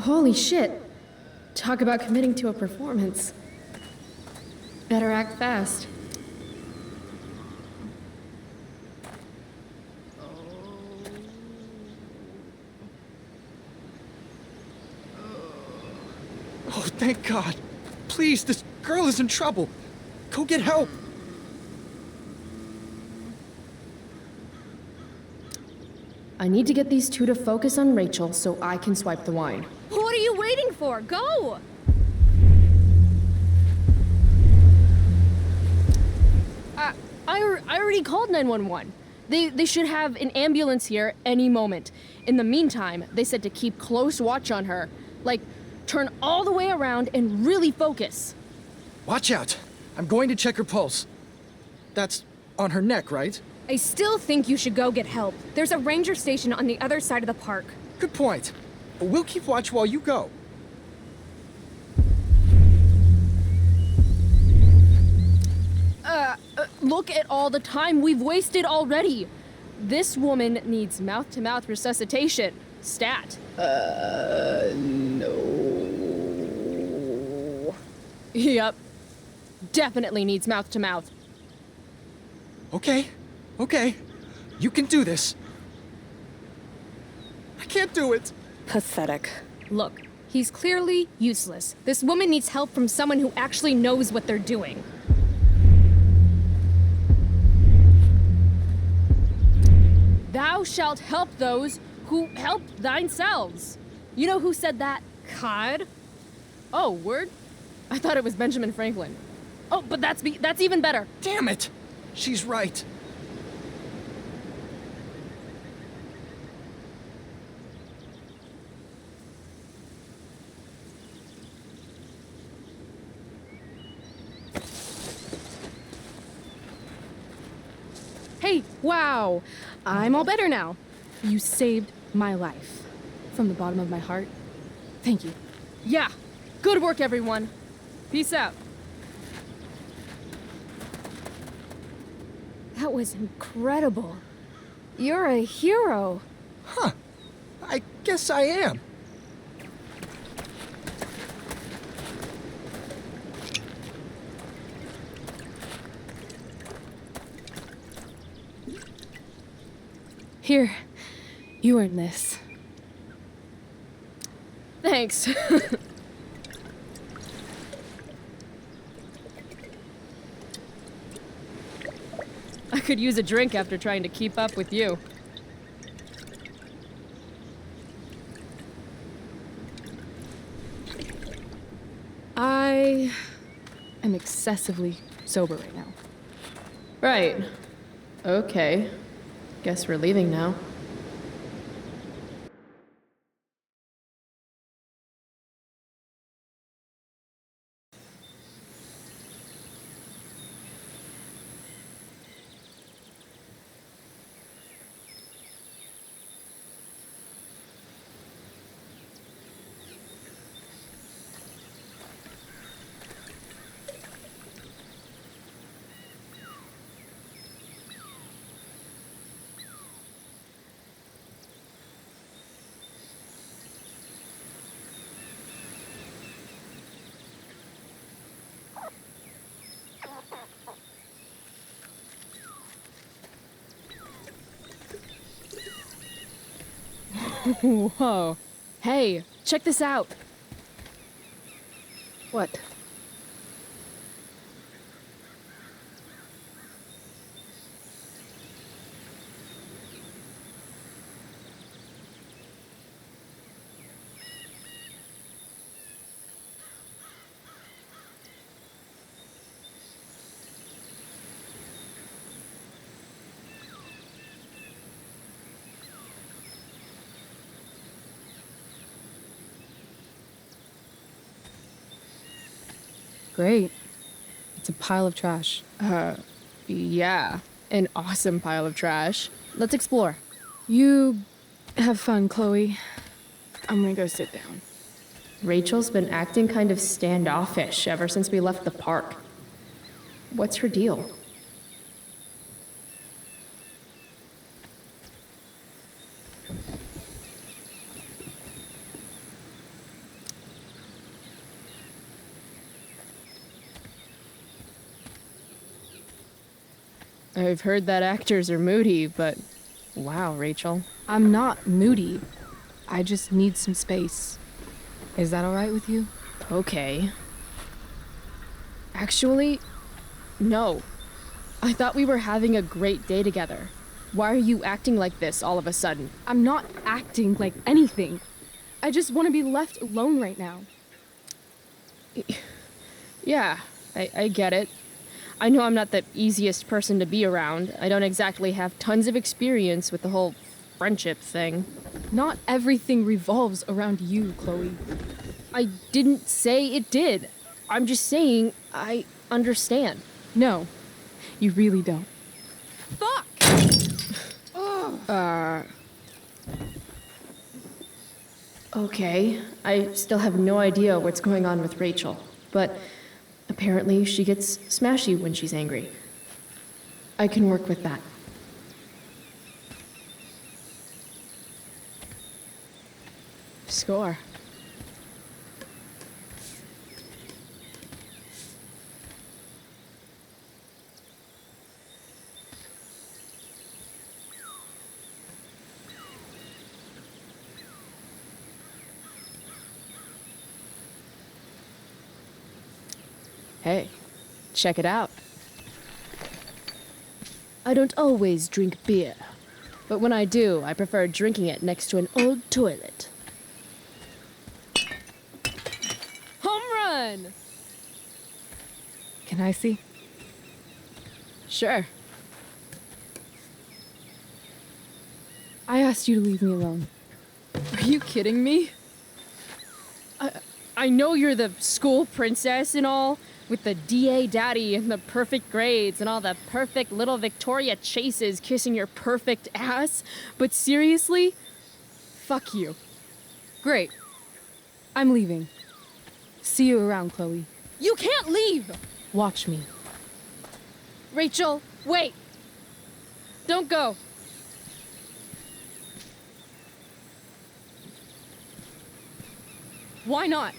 Holy shit. Talk about committing to a performance. Better act fast. Oh, thank God. Please, this girl is in trouble. Go get help. I need to get these two to focus on Rachel so I can swipe the wine. What are you waiting for? Go! I already called 911. They should have an ambulance here any moment. In the meantime, they said to keep close watch on her. Like, turn all the way around and really focus. Watch out. I'm going to check her pulse. That's on her neck, right? I still think you should go get help. There's a ranger station on the other side of the park. Good point. We'll keep watch while you go. Look at all the time we've wasted already. This woman needs mouth-to-mouth resuscitation. Stat. No. Yep. Definitely needs mouth-to-mouth. Okay. You can do this. I can't do it. Pathetic. Look, he's clearly useless. This woman needs help from someone who actually knows what they're doing. Thou shalt help those who help thyself. You know who said that? God? Oh, word? I thought it was Benjamin Franklin. Oh, but that's even better. Damn it! She's right. Hey, wow. I'm all better now. You saved my life. From the bottom of my heart, thank you. Yeah, good work, everyone. Peace out. That was incredible. You're a hero. Huh. I guess I am. Here, you earned this. Thanks. I could use a drink after trying to keep up with you. I am excessively sober right now. Right. Okay. Guess we're leaving now. Whoa. Hey, check this out. What? Great. It's a pile of trash. Yeah. An awesome pile of trash. Let's explore. You have fun, Chloe. I'm gonna go sit down. Rachel's been acting kind of standoffish ever since we left the park. What's her deal? I've heard that actors are moody, but wow, Rachel. I'm not moody. I just need some space. Is that alright with you? Okay. Actually, no. I thought we were having a great day together. Why are you acting like this all of a sudden? I'm not acting like anything. I just want to be left alone right now. Yeah, I get it. I know I'm not the easiest person to be around. I don't exactly have tons of experience with the whole friendship thing. Not everything revolves around you, Chloe. I didn't say it did. I'm just saying I understand. No, you really don't. Fuck! Okay, I still have no idea what's going on with Rachel, but apparently she gets smashy when she's angry. I can work with that. Score. Hey, check it out. I don't always drink beer, but when I do, I prefer drinking it next to an old toilet. Home run! Can I see? Sure. I asked you to leave me alone. Are you kidding me? I know you're the school princess and all, with the DA daddy and the perfect grades and all the perfect little Victoria chases kissing your perfect ass, but seriously? Fuck you. Great. I'm leaving. See you around, Chloe. You can't leave! Watch me. Rachel, wait! Don't go. Why not?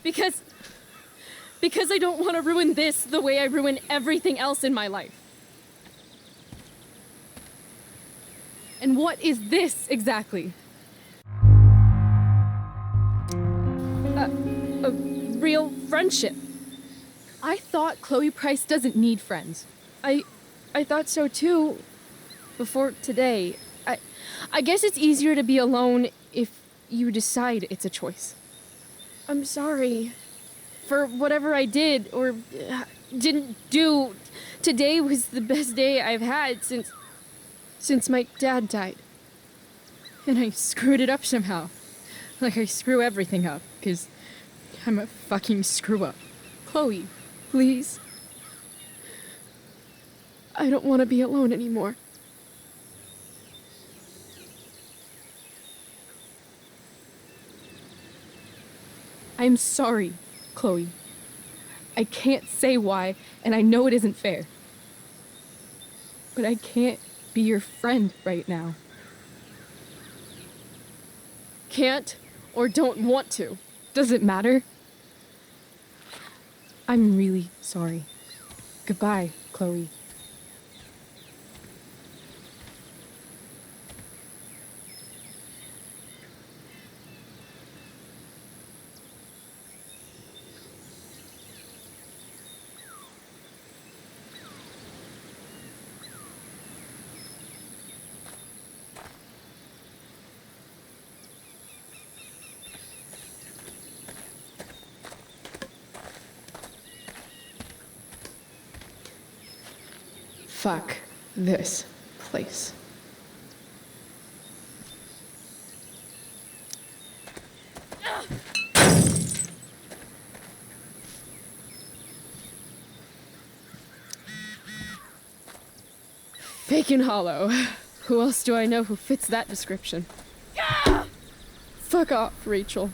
Because I don't want to ruin this the way I ruin everything else in my life. And what is this exactly? A real friendship. I thought Chloe Price doesn't need friends. I thought so too. Before today. I guess it's easier to be alone if you decide it's a choice. I'm sorry for whatever I did or didn't do. Today was the best day I've had since my dad died. And I screwed it up somehow. Like I screw everything up, 'cause I'm a fucking screw up. Chloe, please. I don't want to be alone anymore. I'm sorry, Chloe. I can't say why, and I know it isn't fair. But I can't be your friend right now. Can't or don't want to. Does it matter? I'm really sorry. Goodbye, Chloe. Fuck this place. Fake and hollow. Who else do I know who fits that description? Fuck off, Rachel.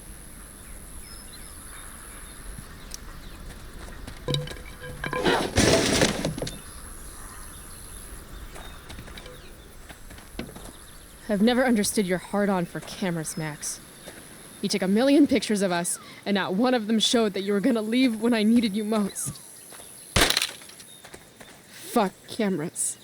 I've never understood your hard-on for cameras, Max. You took 1,000,000 pictures of us, and not one of them showed that you were gonna leave when I needed you most. Fuck cameras.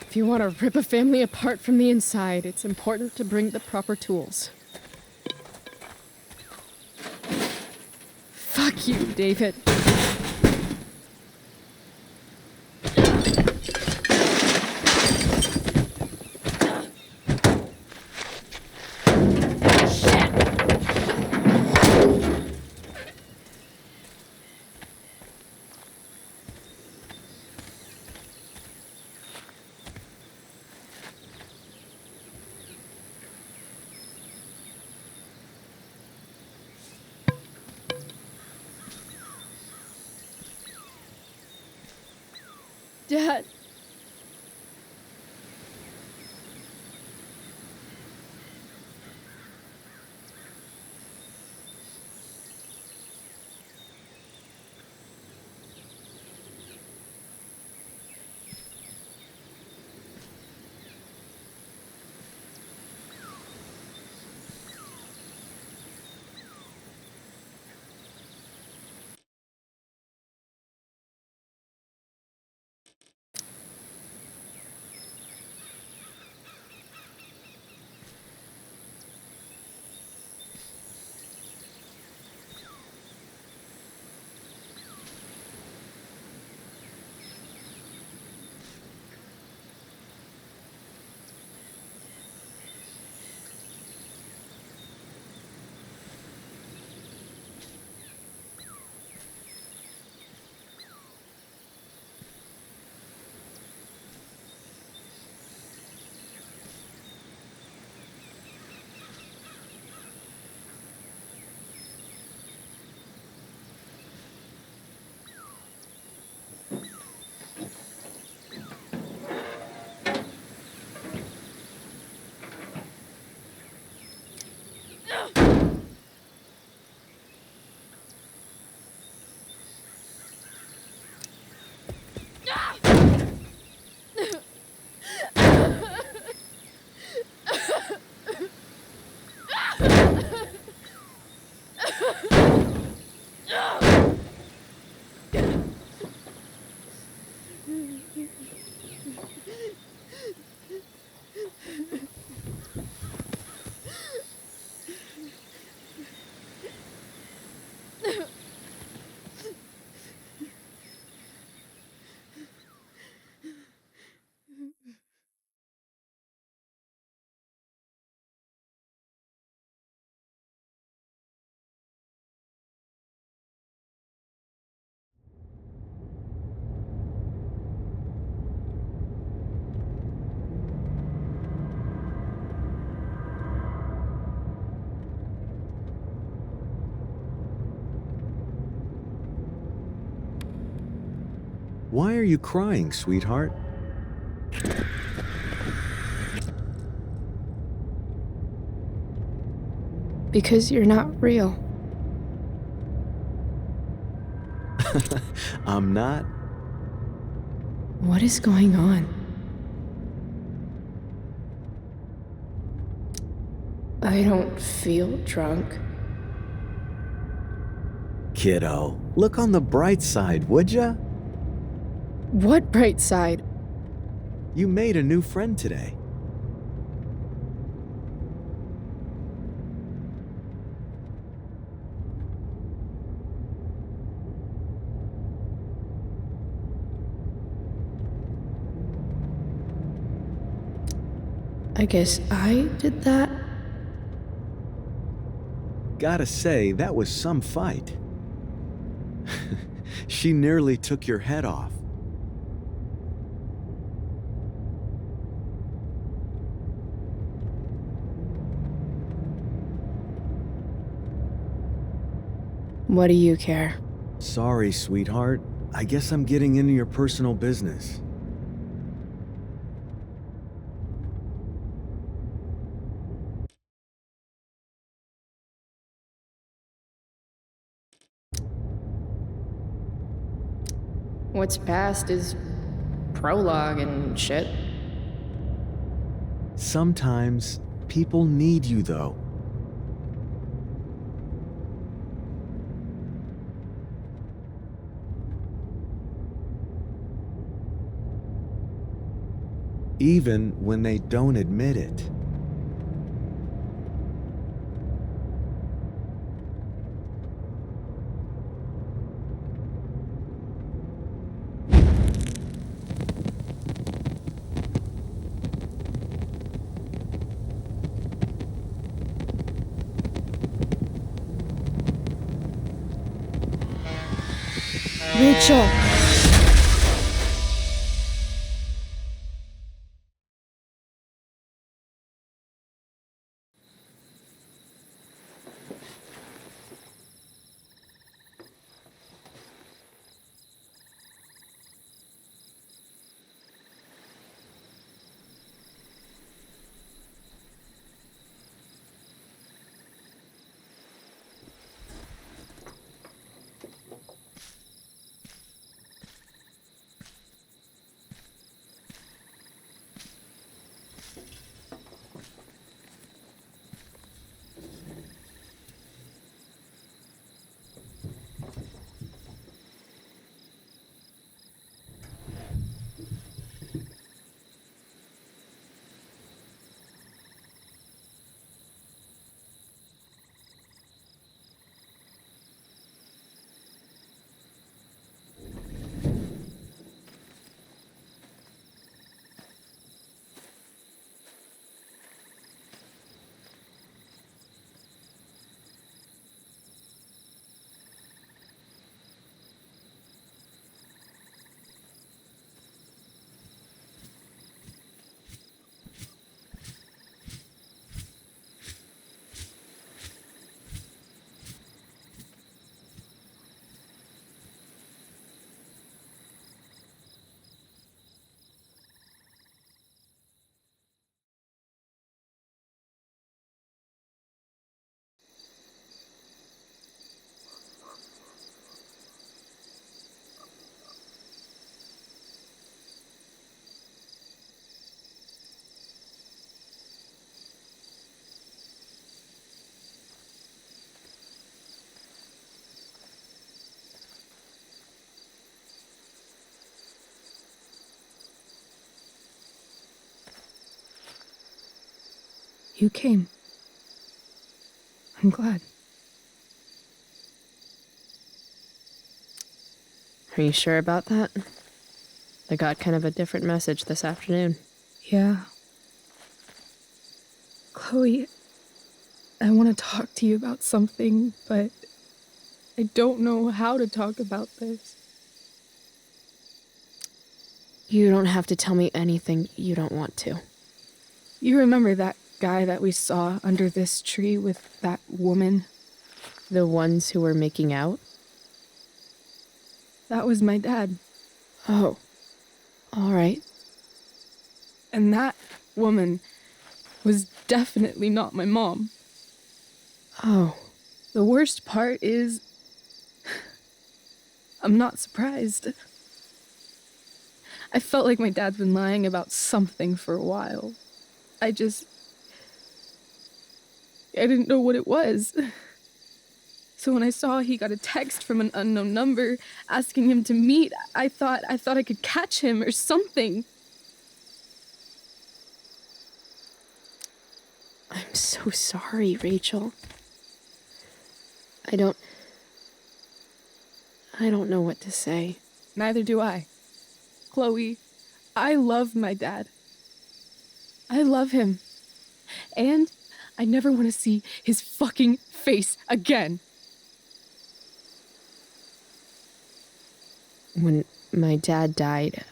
If you want to rip a family apart from the inside, it's important to bring the proper tools. Fuck you, David. Dad. Why are you crying, sweetheart? Because you're not real. I'm not. What is going on? I don't feel drunk. Kiddo, look on the bright side, would ya? What bright side? You made a new friend today. I guess I did that? Gotta say, that was some fight. She nearly took your head off. What do you care? Sorry, sweetheart. I guess I'm getting into your personal business. What's past is prologue and shit. Sometimes people need you, though. Even when they don't admit it. Rachel! You came. I'm glad. Are you sure about that? I got kind of a different message this afternoon. Yeah. Chloe, I want to talk to you about something, but I don't know how to talk about this. You don't have to tell me anything you don't want to. You remember that guy that we saw under this tree with that woman? The ones who were making out? That was my dad. Oh. All right. And that woman was definitely not my mom. Oh. The worst part is, I'm not surprised. I felt like my dad's been lying about something for a while. I didn't know what it was. So when I saw he got a text from an unknown number asking him to meet, I thought I could catch him or something. I'm so sorry, Rachel. I don't know what to say. Neither do I. Chloe, I love my dad. I love him. And I never want to see his fucking face again. When my dad died,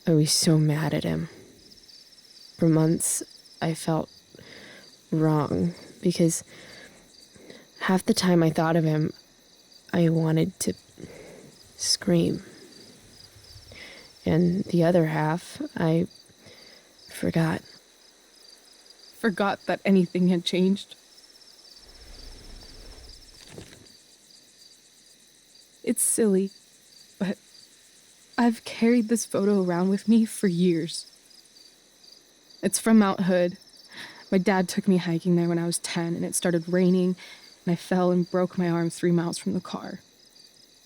I was so mad at him. For months, I felt wrong because half the time I thought of him, I wanted to scream. And the other half, I forgot. Forgot that anything had changed. It's silly, but I've carried this photo around with me for years. It's from Mount Hood. My dad took me hiking there when I was 10, and it started raining, and I fell and broke my arm 3 miles from the car.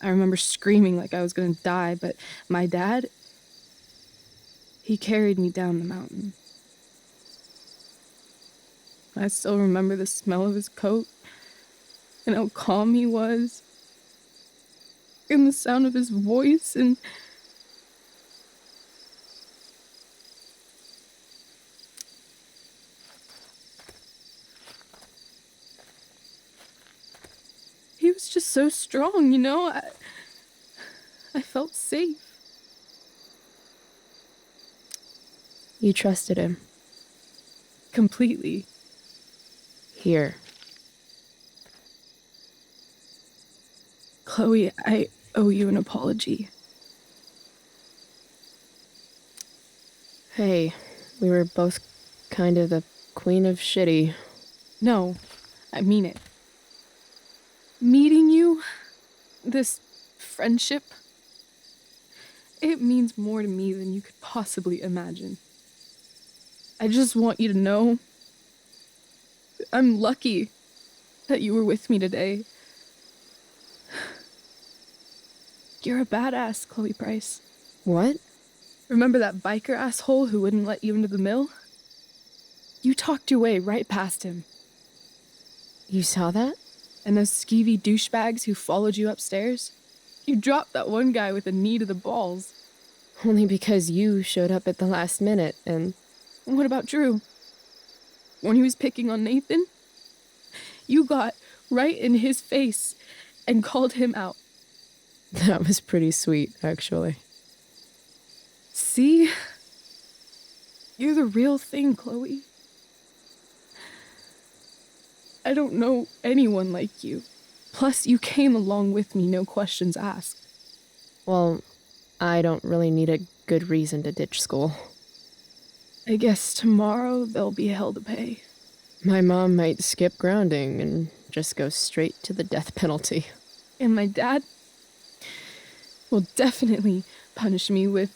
I remember screaming like I was gonna die, but my dad, he carried me down the mountain. I still remember the smell of his coat, and how calm he was, and the sound of his voice, and he was just so strong, you know? I felt safe. You trusted him. Completely. Here. Chloe, I owe you an apology. Hey, we were both kind of the queen of shitty. No, I mean it. Meeting you, this friendship, it means more to me than you could possibly imagine. I just want you to know I'm lucky that you were with me today. You're a badass, Chloe Price. What? Remember that biker asshole who wouldn't let you into the mill? You talked your way right past him. You saw that? And those skeevy douchebags who followed you upstairs? You dropped that one guy with a knee to the balls. Only because you showed up at the last minute and... And what about Drew? When he was picking on Nathan? You got right in his face and called him out. That was pretty sweet, actually. See? You're the real thing, Chloe. I don't know anyone like you. Plus, you came along with me, no questions asked. Well, I don't really need a good reason to ditch school. I guess tomorrow there'll be hell to pay. My mom might skip grounding and just go straight to the death penalty. And my dad will definitely punish me with...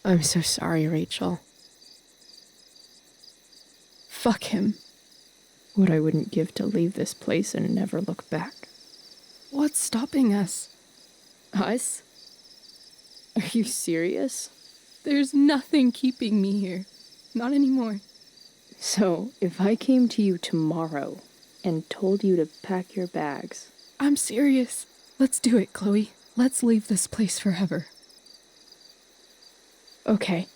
I'm so sorry, Rachel. Fuck him. What I wouldn't give to leave this place and never look back. What's stopping us? Us? Are you serious? There's nothing keeping me here. Not anymore. So, if I came to you tomorrow and told you to pack your bags... I'm serious. Let's do it, Chloe. Let's leave this place forever. Okay.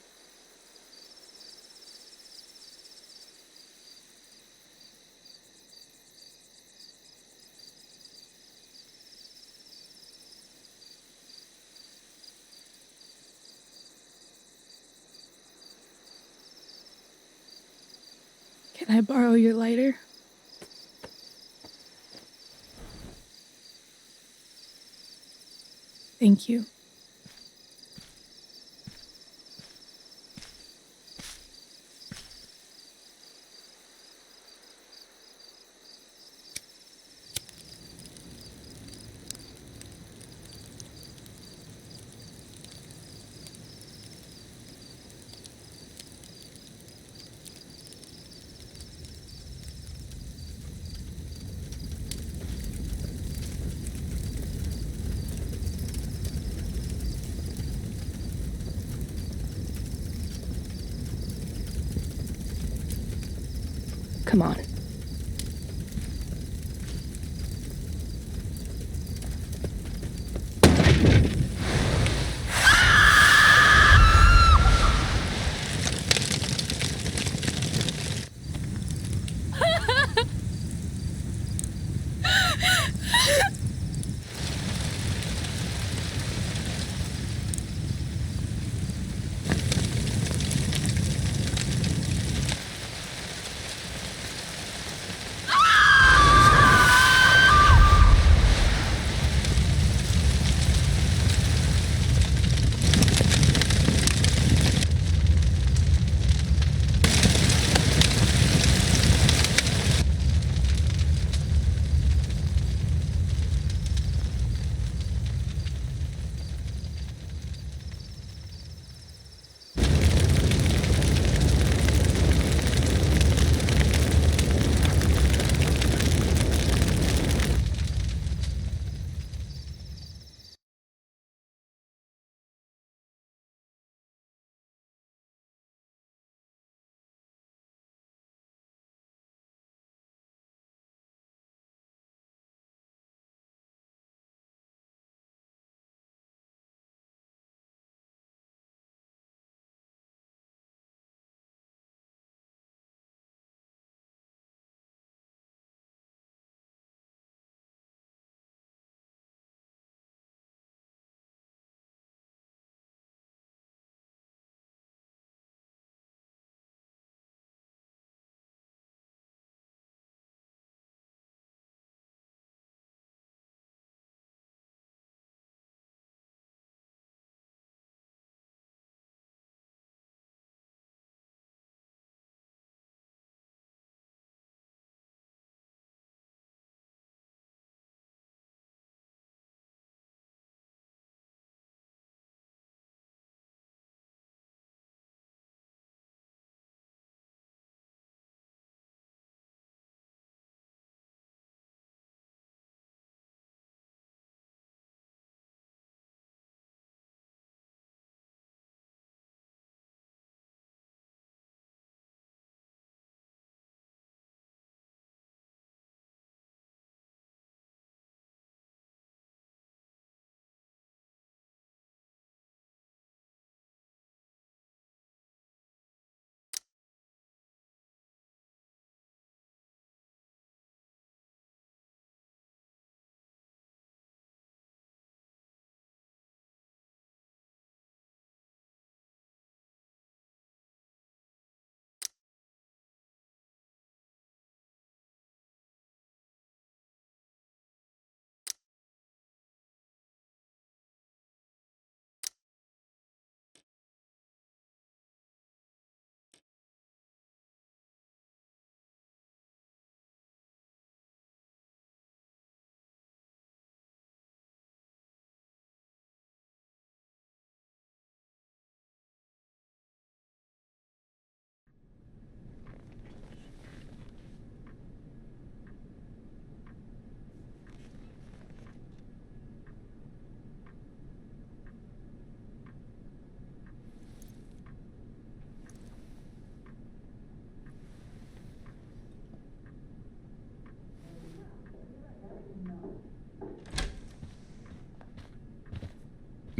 Can I borrow your lighter? Thank you. Come on.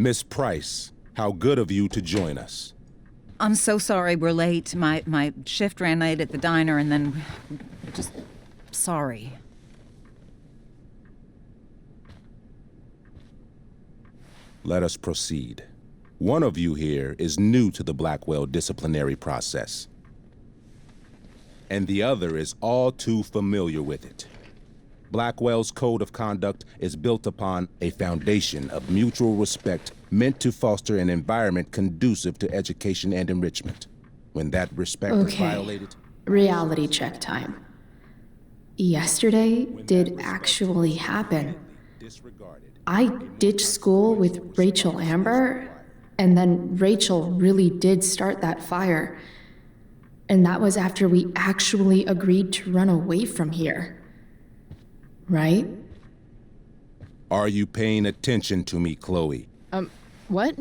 Miss Price, how good of you to join us. I'm so sorry we're late. My shift ran late at the diner and then... just... sorry. Let us proceed. One of you here is new to the Blackwell disciplinary process, and the other is all too familiar with it. Blackwell's code of conduct is built upon a foundation of mutual respect meant to foster an environment conducive to education and enrichment. When that respect is Okay. violated... Reality check time. Yesterday did actually happen. disregarded. I ditched school with Rachel Amber, and then Rachel really did start that fire. And that was after we actually agreed to run away from here. Right? Are you paying attention to me, Chloe? What?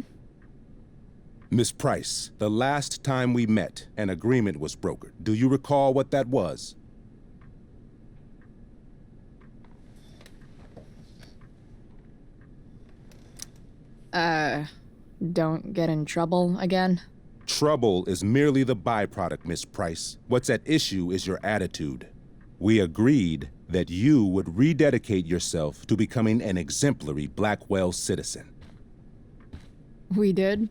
Miss Price, the last time we met, an agreement was brokered. Do you recall what that was? Don't get in trouble again? Trouble is merely the byproduct, Miss Price. What's at issue is your attitude. We agreed that you would rededicate yourself to becoming an exemplary Blackwell citizen. We did?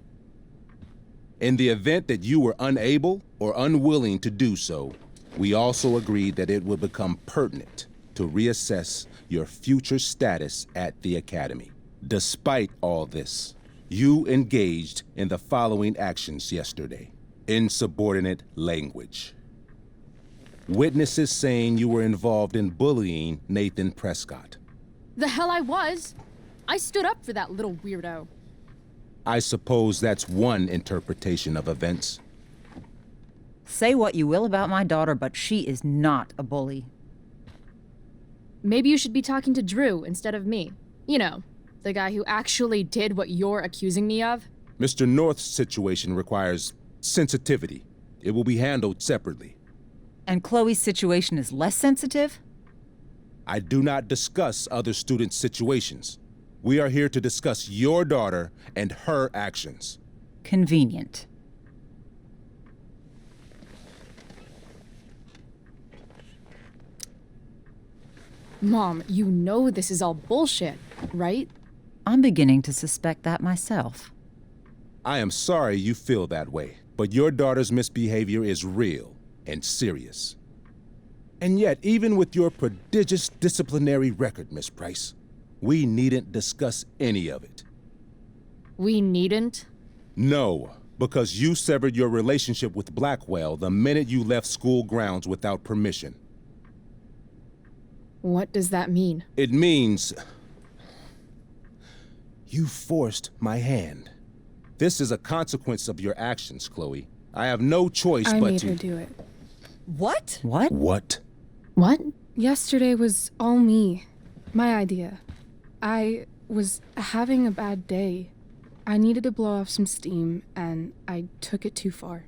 In the event that you were unable or unwilling to do so, we also agreed that it would become pertinent to reassess your future status at the Academy. Despite all this, you engaged in the following actions yesterday. Insubordinate language. Witnesses saying you were involved in bullying Nathan Prescott. The hell I was! I stood up for that little weirdo. I suppose that's one interpretation of events. Say what you will about my daughter, but she is not a bully. Maybe you should be talking to Drew instead of me. You know, the guy who actually did what you're accusing me of. Mr. North's situation requires sensitivity. It will be handled separately. And Chloe's situation is less sensitive? I do not discuss other students' situations. We are here to discuss your daughter and her actions. Convenient. Mom, you know this is all bullshit, right? I'm beginning to suspect that myself. I am sorry you feel that way, but your daughter's misbehavior is real and serious. And yet, even with your prodigious disciplinary record, Miss Price, we needn't discuss any of it. We needn't? No, because you severed your relationship with Blackwell the minute you left school grounds without permission. What does that mean? It means you forced my hand. This is a consequence of your actions, Chloe. I have no choice I but made to... her do it. What? What? What? What? Yesterday was all me. My idea. I was having a bad day. I needed to blow off some steam, and I took it too far.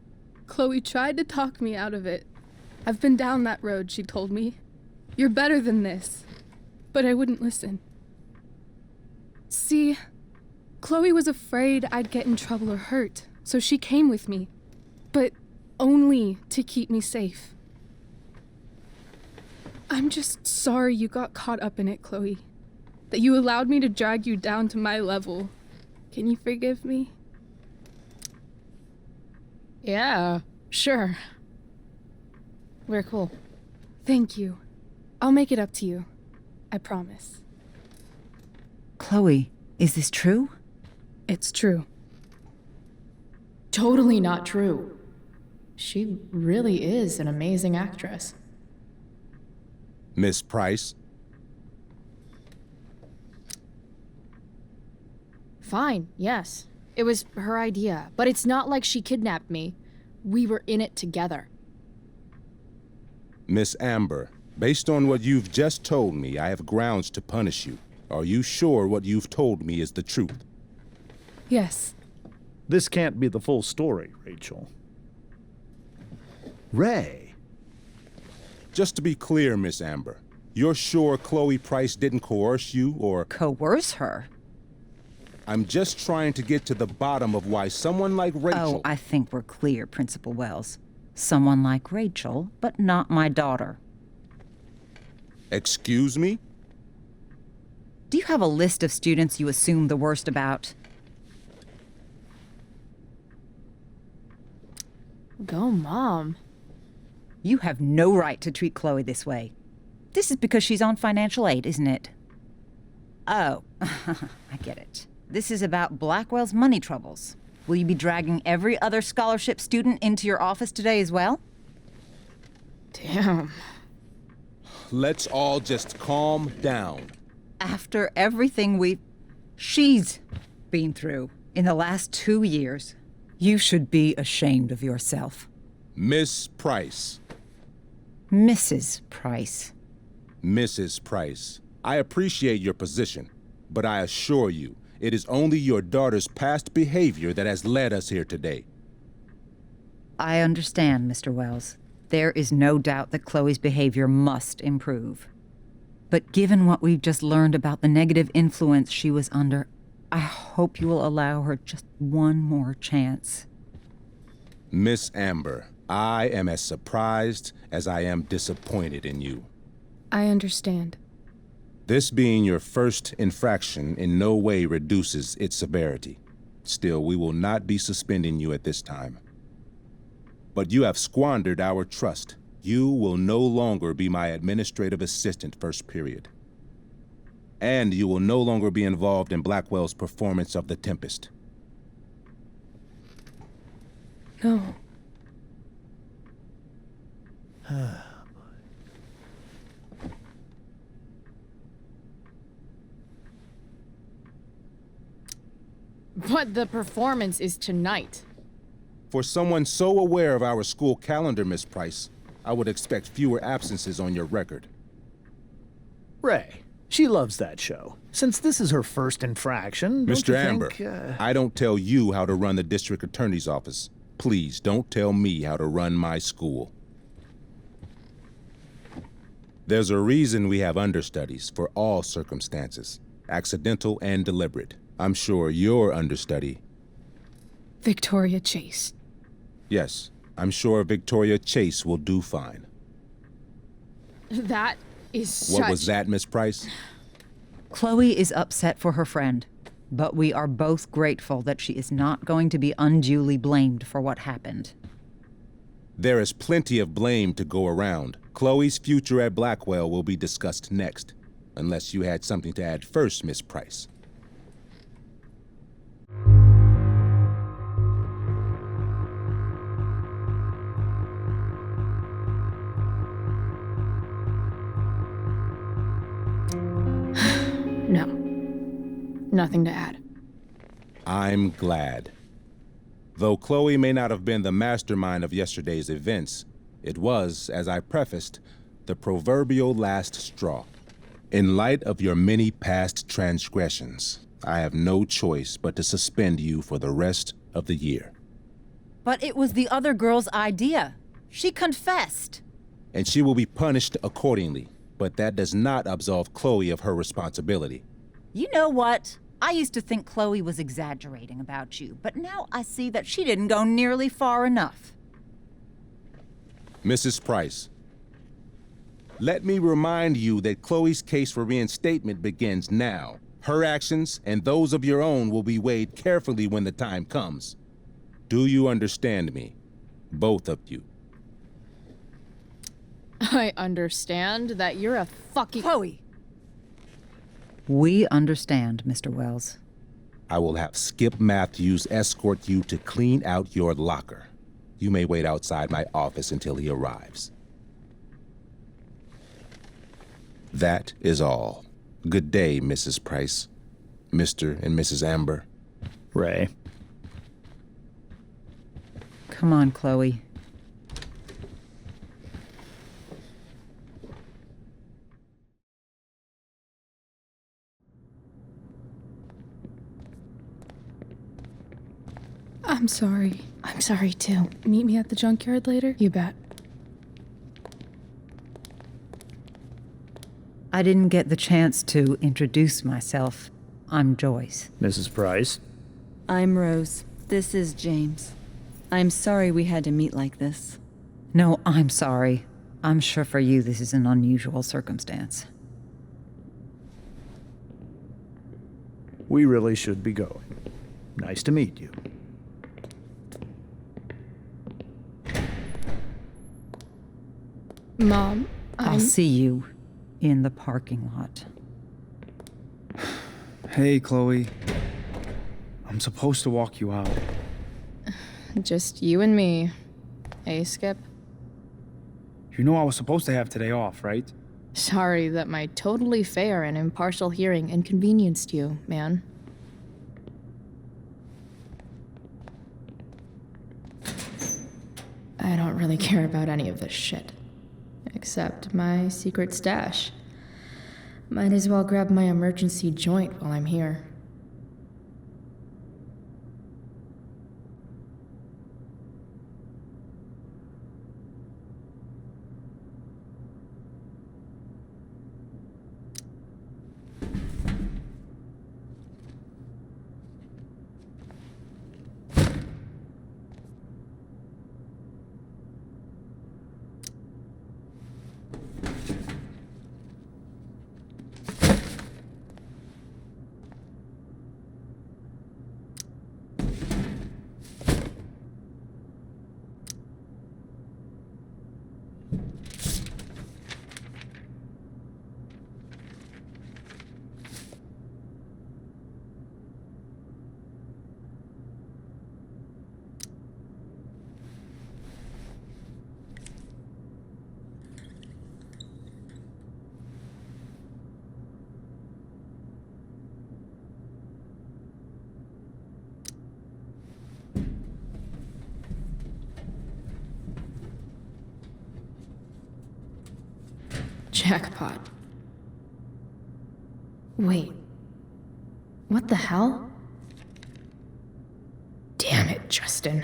Chloe tried to talk me out of it. I've been down that road, she told me. You're better than this. But I wouldn't listen. See, Chloe was afraid I'd get in trouble or hurt, so she came with me. But only to keep me safe. I'm just sorry you got caught up in it, Chloe. That you allowed me to drag you down to my level. Can you forgive me? Yeah, sure. We're cool. Thank you. I'll make it up to you. I promise. Chloe, is this true? It's true. Totally not true. She really is an amazing actress. Miss Price? Fine, yes. It was her idea, but it's not like she kidnapped me. We were in it together. Miss Amber, based on what you've just told me, I have grounds to punish you. Are you sure what you've told me is the truth? Yes. This can't be the full story, Rachel. Ray! Just to be clear, Miss Amber, you're sure Chloe Price didn't coerce you or... Coerce her? I'm just trying to get to the bottom of why someone like Rachel... Oh, I think we're clear, Principal Wells. Someone like Rachel, but not my daughter. Excuse me? Do you have a list of students you assume the worst about? Go, Mom. You have no right to treat Chloe this way. This is because she's on financial aid, isn't it? Oh, I get it. This is about Blackwell's money troubles. Will you be dragging every other scholarship student into your office today as well? Damn. Let's all just calm down. After everything she's been through in the last 2 years, you should be ashamed of yourself. Miss Price. Mrs. Price. Mrs. Price, I appreciate your position, but I assure you, it is only your daughter's past behavior that has led us here today. I understand, Mr. Wells. There is no doubt that Chloe's behavior must improve. But given what we've just learned about the negative influence she was under, I hope you will allow her just one more chance. Miss Amber, I am as surprised as I am disappointed in you. I understand. This being your first infraction in no way reduces its severity. Still, we will not be suspending you at this time. But you have squandered our trust. You will no longer be my administrative assistant first period. And you will no longer be involved in Blackwell's performance of The Tempest. No. But the performance is tonight. For someone so aware of our school calendar, Miss Price, I would expect fewer absences on your record. Ray, she loves that show. Since this is her first infraction, don't Mr. you Amber, think, I don't tell you how to run the district attorney's office. Please don't tell me how to run my school. There's a reason we have understudies for all circumstances, accidental and deliberate. I'm sure your understudy... Victoria Chase. Yes, I'm sure Victoria Chase will do fine. That is What was that, Miss Price? Chloe is upset for her friend, but we are both grateful that she is not going to be unduly blamed for what happened. There is plenty of blame to go around. Chloe's future at Blackwell will be discussed next, unless you had something to add first, Miss Price. No. Nothing to add. I'm glad. Though Chloe may not have been the mastermind of yesterday's events, it was, as I prefaced, the proverbial last straw. In light of your many past transgressions, I have no choice but to suspend you for the rest of the year. But it was the other girl's idea. She confessed. And she will be punished accordingly, but that does not absolve Chloe of her responsibility. You know what? I used to think Chloe was exaggerating about you, but now I see that she didn't go nearly far enough. Mrs. Price, let me remind you that Chloe's case for reinstatement begins now. Her actions and those of your own will be weighed carefully when the time comes. Do you understand me? Both of you. I understand that you're a fucking... Chloe! We understand, Mr. Wells. I will have Skip Matthews escort you to clean out your locker. You may wait outside my office until he arrives. That is all. Good day, Mrs. Price. Mr. and Mrs. Amber. Ray. Come on, Chloe. I'm sorry. I'm sorry too. Meet me at the junkyard later? You bet. I didn't get the chance to introduce myself. I'm Joyce. Mrs. Price. I'm Rose. This is James. I'm sorry we had to meet like this. No, I'm sorry. I'm sure for you this is an unusual circumstance. We really should be going. Nice to meet you. Mom, I'll see you in the parking lot. Hey, Chloe. I'm supposed to walk you out. just you and me. Hey, Skip. You know I was supposed to have today off, right? Sorry that my totally fair and impartial hearing inconvenienced you, man. I don't really care about any of this shit. Except my secret stash. Might as well grab my emergency joint while I'm here. Jackpot. Wait. What the hell? Damn it, Justin.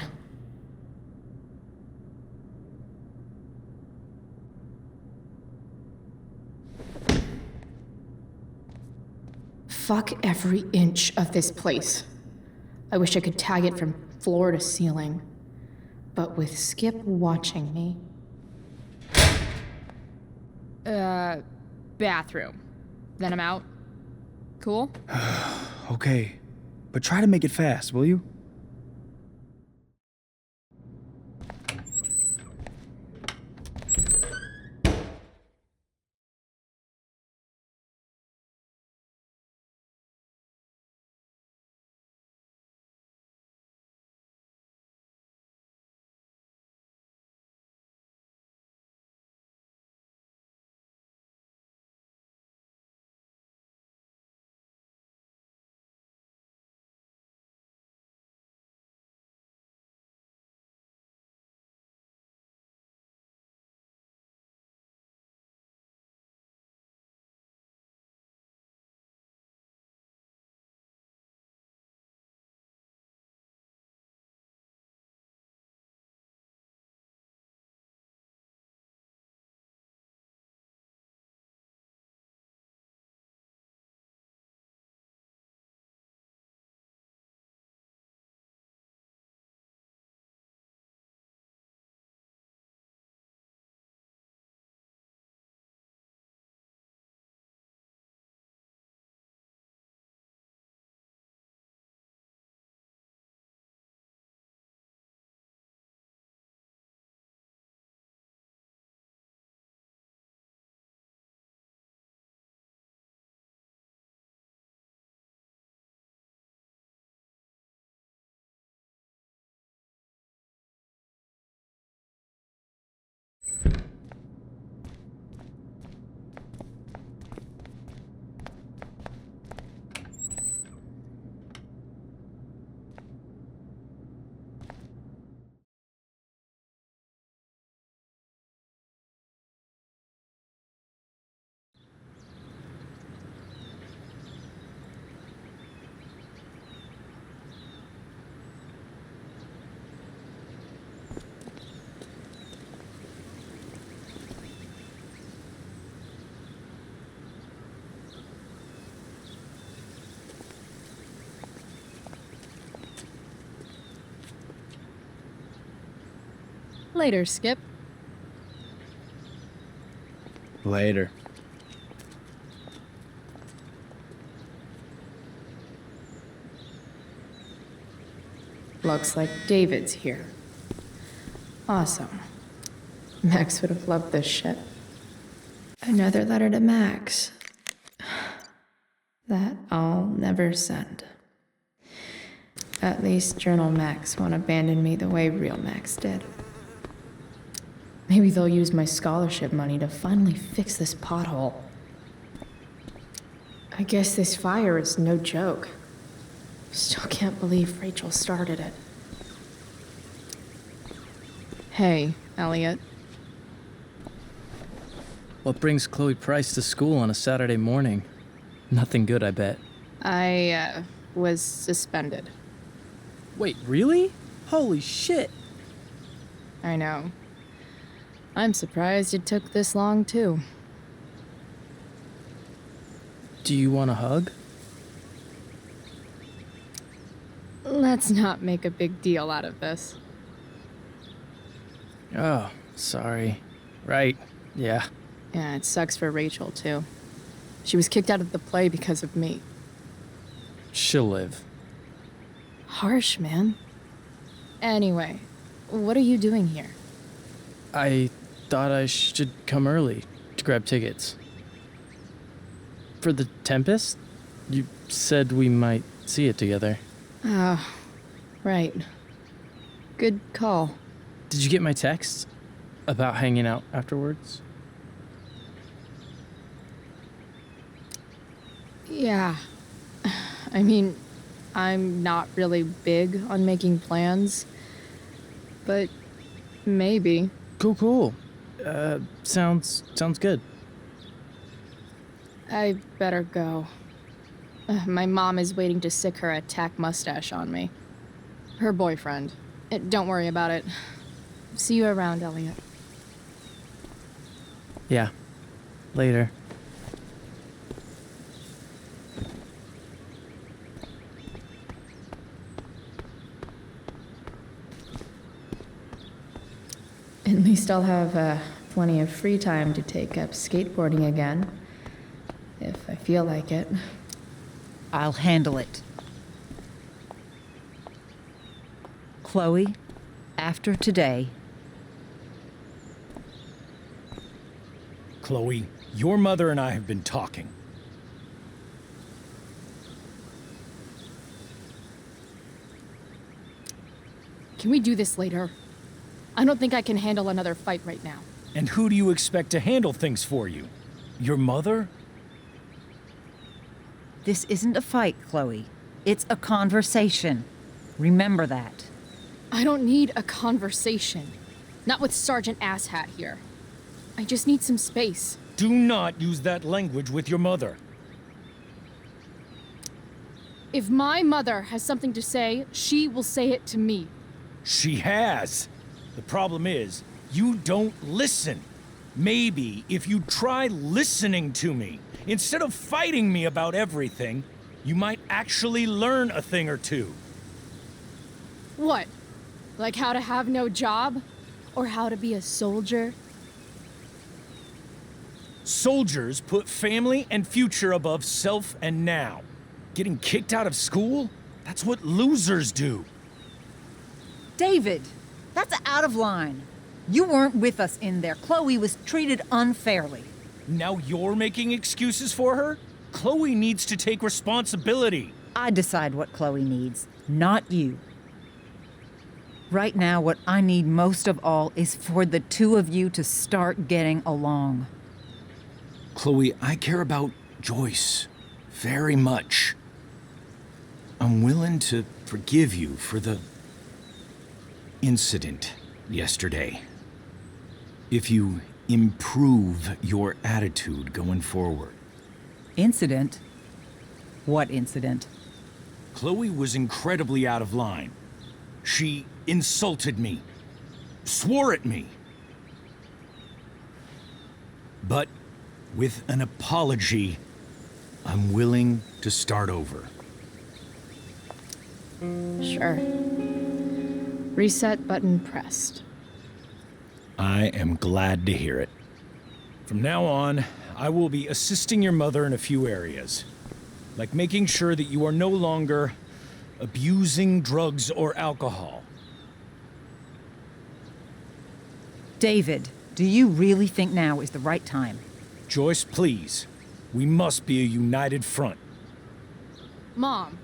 Fuck every inch of this place. I wish I could tag it from floor to ceiling. But with Skip watching me. Bathroom. Then I'm out. Cool? Okay. But try to make it fast, will you? Later, Skip. Later. Looks like David's here. Awesome. Max would have loved this shit. Another letter to Max. That I'll never send. At least Journal Max won't abandon me the way real Max did. Maybe they'll use my scholarship money to finally fix this pothole. I guess this fire is no joke. Still can't believe Rachel started it. Hey, Elliot. What brings Chloe Price to school on a Saturday morning? Nothing good, I bet. I, was suspended. Wait, really? Holy shit! I know. I'm surprised it took this long, too. Do you want a hug? Let's not make a big deal out of this. Oh, sorry. Right, yeah. Yeah, it sucks for Rachel, too. She was kicked out of the play because of me. She'll live. Harsh, man. Anyway, what are you doing here? I thought I should come early to grab tickets. For the Tempest? You said we might see it together. Oh, right. Good call. Did you get my text about hanging out afterwards? Yeah. I mean, I'm not really big on making plans, but maybe. Cool. Sounds good. I better go. My mom is waiting to sick her attack mustache on me. Her boyfriend. Don't worry about it. See you around, Elliot. Yeah. Later. At least I'll have plenty of free time to take up skateboarding again. If I feel like it. I'll handle it. Chloe, after today... Chloe, your mother and I have been talking. Can we do this later? I don't think I can handle another fight right now. And who do you expect to handle things for you? Your mother? This isn't a fight, Chloe. It's a conversation. Remember that. I don't need a conversation. Not with Sergeant Asshat here. I just need some space. Do not use that language with your mother. If my mother has something to say, she will say it to me. She has. The problem is, you don't listen. Maybe if you try listening to me, instead of fighting me about everything, you might actually learn a thing or two. What? Like how to have no job? Or how to be a soldier? Soldiers put family and future above self and now. Getting kicked out of school? That's what losers do. David, that's out of line. You weren't with us in there. Chloe was treated unfairly. Now you're making excuses for her? Chloe needs to take responsibility. I decide what Chloe needs, not you. Right now, what I need most of all is for the two of you to start getting along. Chloe, I care about Joyce very much. I'm willing to forgive you for the incident yesterday. If you improve your attitude going forward. Incident? What incident? Chloe was incredibly out of line. She insulted me, swore at me. But with an apology, I'm willing to start over. Sure. Reset button pressed. I am glad to hear it. From now on, I will be assisting your mother in a few areas, like making sure that you are no longer abusing drugs or alcohol. David, do you really think now is the right time? Joyce, please. We must be a united front. Mom,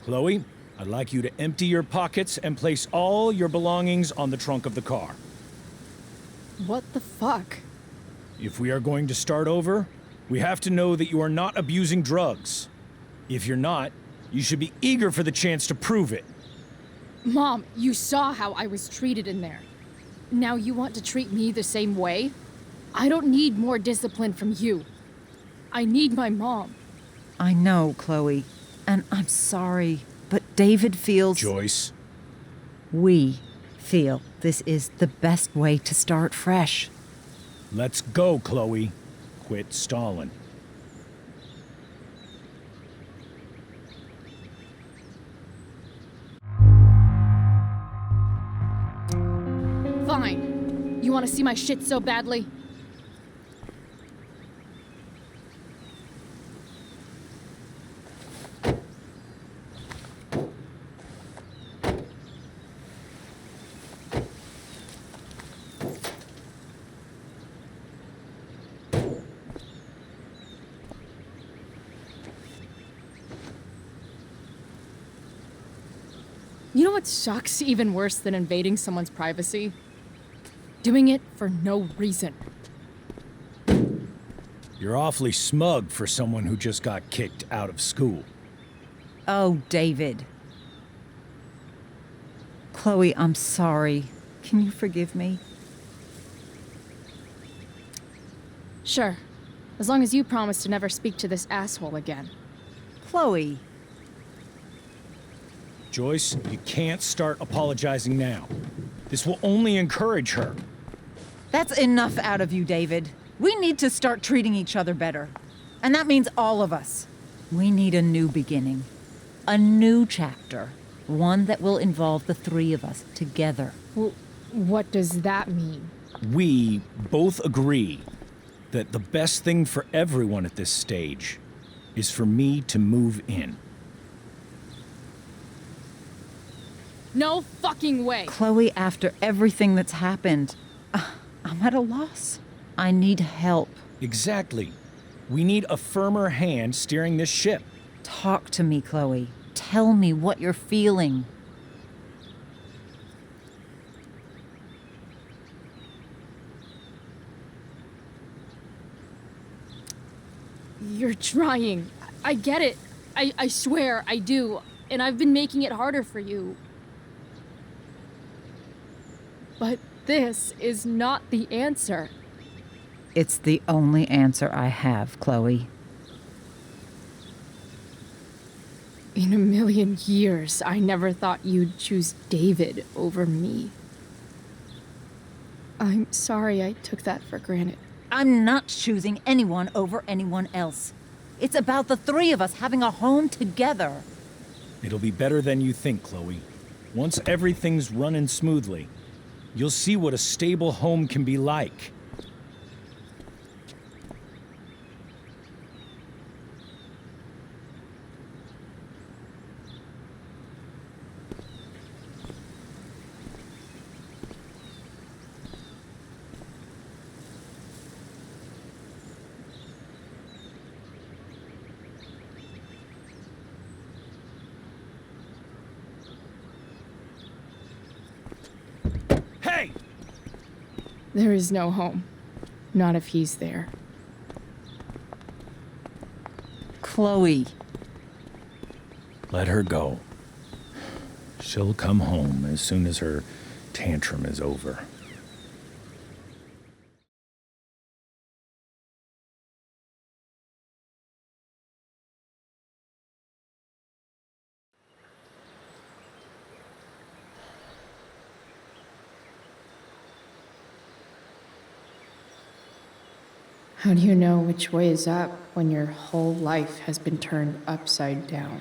Chloe, I'd like you to empty your pockets and place all your belongings on the trunk of the car. What the fuck? If we are going to start over, we have to know that you are not abusing drugs. If you're not, you should be eager for the chance to prove it. Mom, you saw how I was treated in there. Now you want to treat me the same way? I don't need more discipline from you. I need my mom. I know, Chloe, and I'm sorry, but David feels... Joyce. We feel this is the best way to start fresh. Let's go, Chloe. Quit stalling. Fine. You want to see my shit so badly? You know what sucks even worse than invading someone's privacy? Doing it for no reason. You're awfully smug for someone who just got kicked out of school. Oh, David. Chloe, I'm sorry. Can you forgive me? Sure. As long as you promise to never speak to this asshole again. Chloe. Joyce, you can't start apologizing now. This will only encourage her. That's enough out of you, David. We need to start treating each other better. And that means all of us. We need a new beginning. A new chapter. One that will involve the three of us together. What does that mean? We both agree that the best thing for everyone at this stage is for me to move in. No fucking way! Chloe, after everything that's happened, I'm at a loss. I need help. Exactly. We need a firmer hand steering this ship. Talk to me, Chloe. Tell me what you're feeling. You're trying. I get it. I swear, I do. And I've been making it harder for you. But this is not the answer. It's the only answer I have, Chloe. In a million years, I never thought you'd choose David over me. I'm sorry I took that for granted. I'm not choosing anyone over anyone else. It's about the three of us having a home together. It'll be better than you think, Chloe. Once everything's running smoothly, you'll see what a stable home can be like. Hey! There is no home. Not if he's there. Chloe. Let her go. She'll come home as soon as her tantrum is over. How do you know which way is up when your whole life has been turned upside down?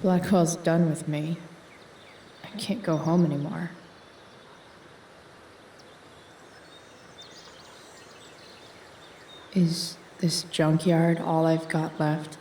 Blackwell's done with me. I can't go home anymore. Is this junkyard all I've got left?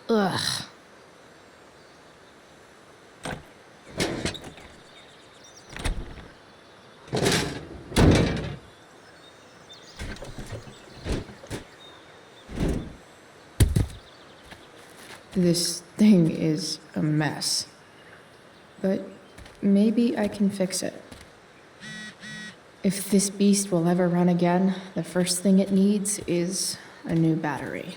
Ugh. This thing is a mess. But maybe I can fix it. If this beast will ever run again, the first thing it needs is a new battery.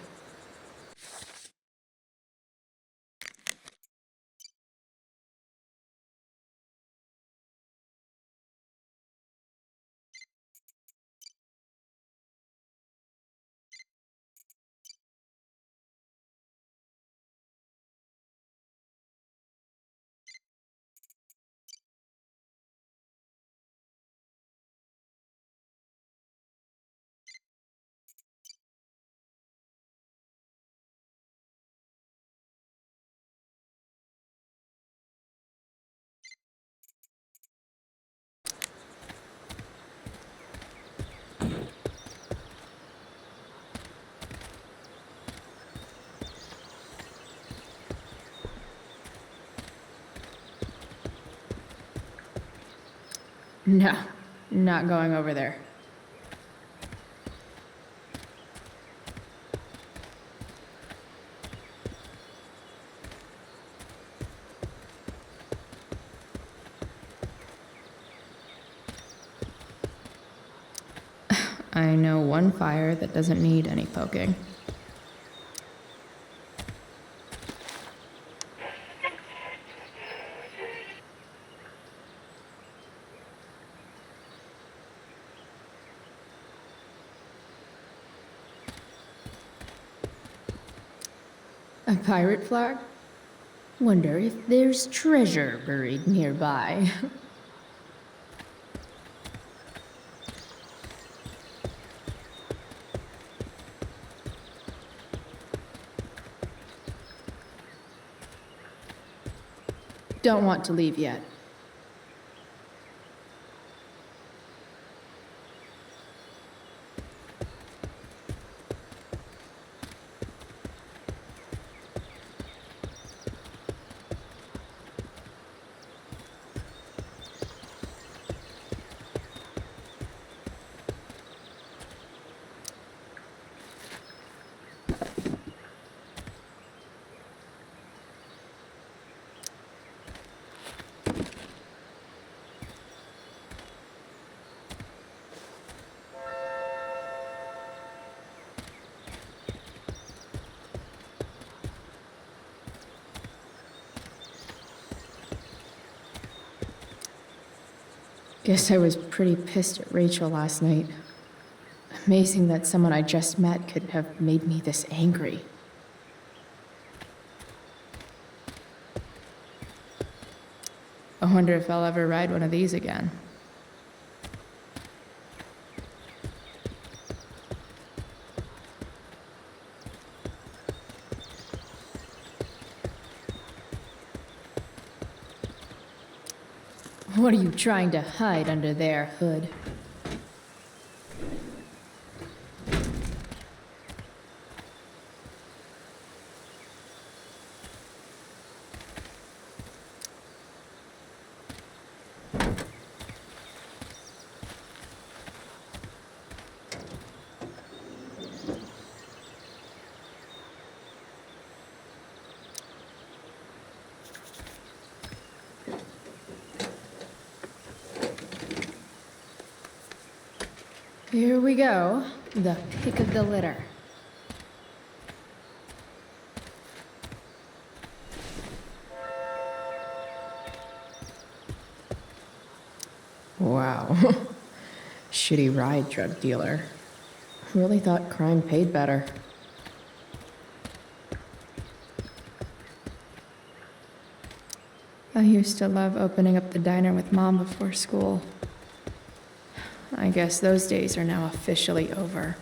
No, not going over there. I know one fire that doesn't need any poking. A pirate flag? Wonder if there's treasure buried nearby. Don't want to leave yet. Guess I was pretty pissed at Rachel last night. Amazing that someone I just met could have made me this angry. I wonder if I'll ever ride one of these again. What are you trying to hide under there, Hood? Here we go. The pick of the litter. Wow. Shitty ride, drug dealer. Really thought crime paid better. I used to love opening up the diner with Mom before school. I guess those days are now officially over.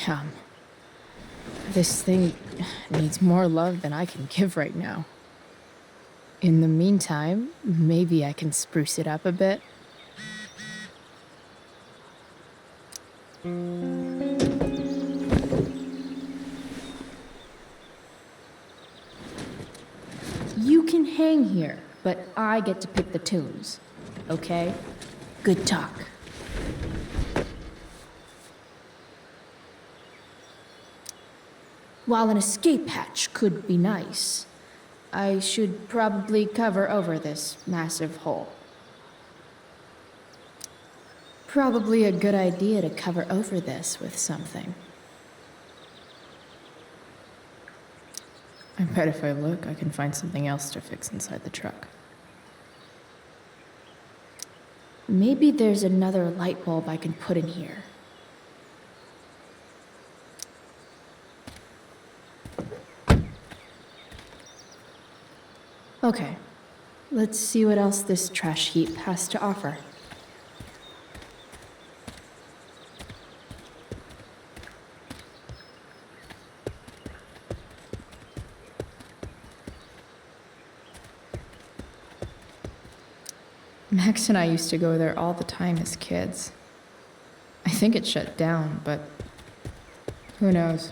Damn. This thing needs more love than I can give right now. In the meantime, maybe I can spruce it up a bit. You can hang here, but I get to pick the tunes. Okay? Good talk. While an escape hatch could be nice, I should probably cover over this massive hole. Probably a good idea to cover over this with something. I bet if I look, I can find something else to fix inside the truck. Maybe there's another light bulb I can put in here. Okay, let's see what else this trash heap has to offer. Max and I used to go there all the time as kids. I think it shut down, but who knows?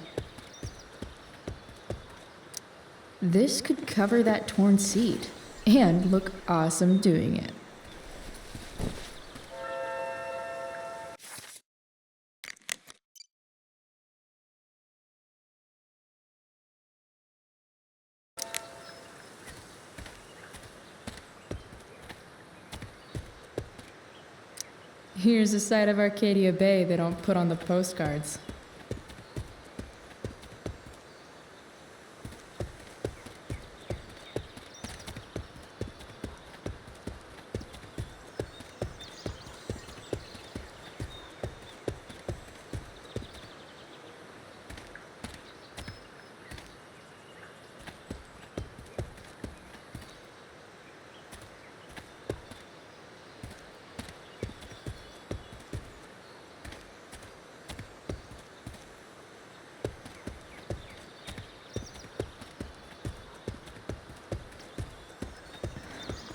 This could cover that torn seat and look awesome doing it. Here's a side of Arcadia Bay they don't put on the postcards.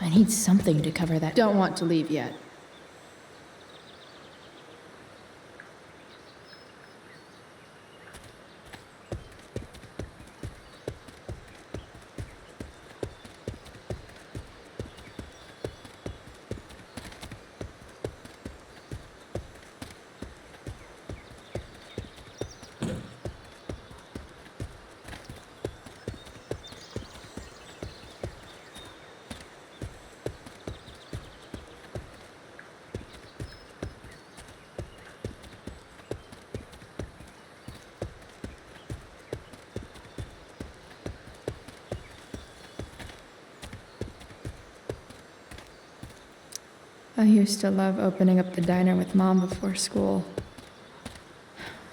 I need something to cover that. Don't want to leave yet. I used to love opening up the diner with Mom before school.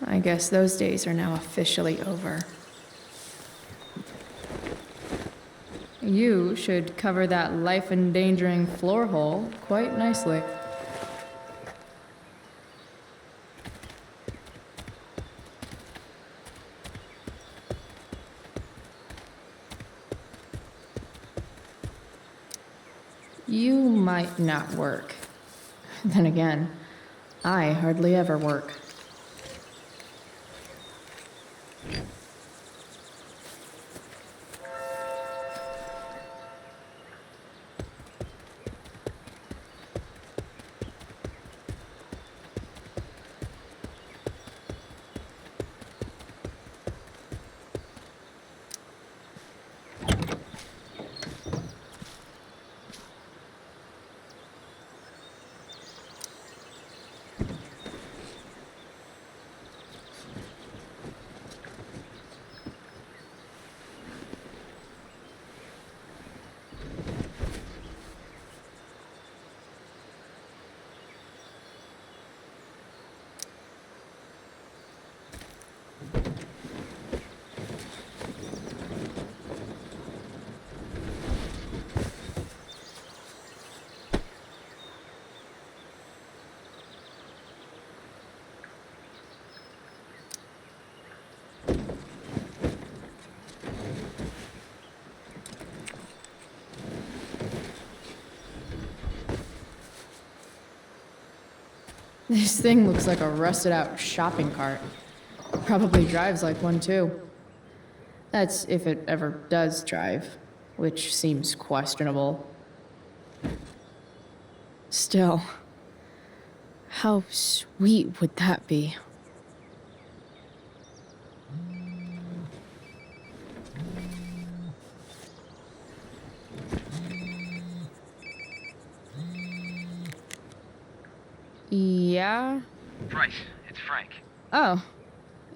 I guess those days are now officially over. You should cover that life-endangering floor hole quite nicely. You might not work. Then again, I hardly ever work. This thing looks like a rusted out shopping cart. Probably drives like one too. That's if it ever does drive, which seems questionable. Still, how sweet would that be? Yeah? Bryce, it's Frank. Oh.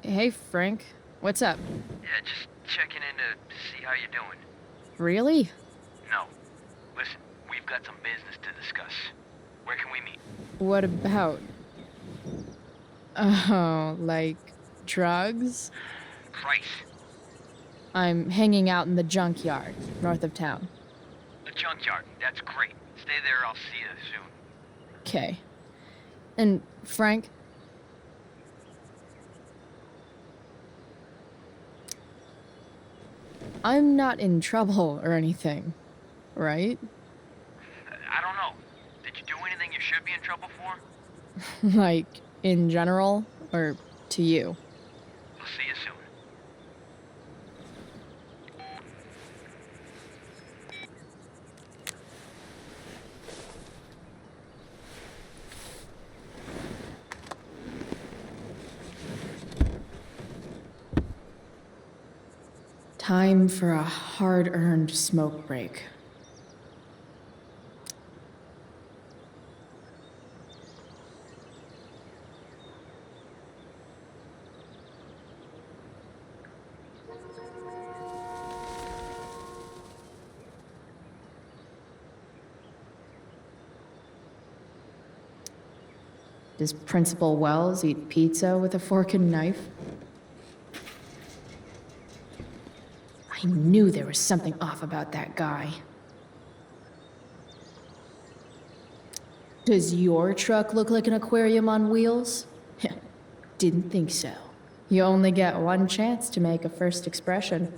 Hey, Frank. What's up? Yeah, just checking in to see how you're doing. Really? No. Listen, we've got some business to discuss. Where can we meet? What about? Oh, like drugs? Bryce. I'm hanging out in the junkyard, north of town. The junkyard. That's great. Stay there, I'll see you soon. Okay. And Frank? I'm not in trouble or anything, right? I don't know. Did you do anything you should be in trouble for? Like, in general, or to you? I'll see you soon. Time for a hard-earned smoke break. Does Principal Wells eat pizza with a fork and knife? I knew there was something off about that guy. Does your truck look like an aquarium on wheels? Didn't think so. You only get one chance to make a first expression.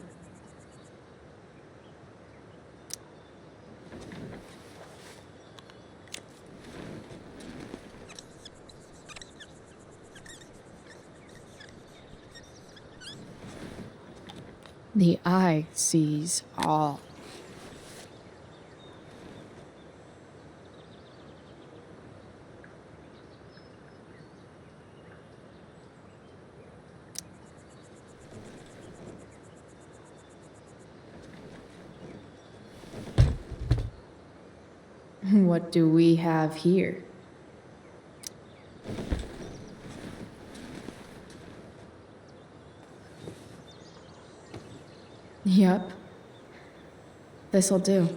The eye sees all. What do we have here? Yep. This'll do.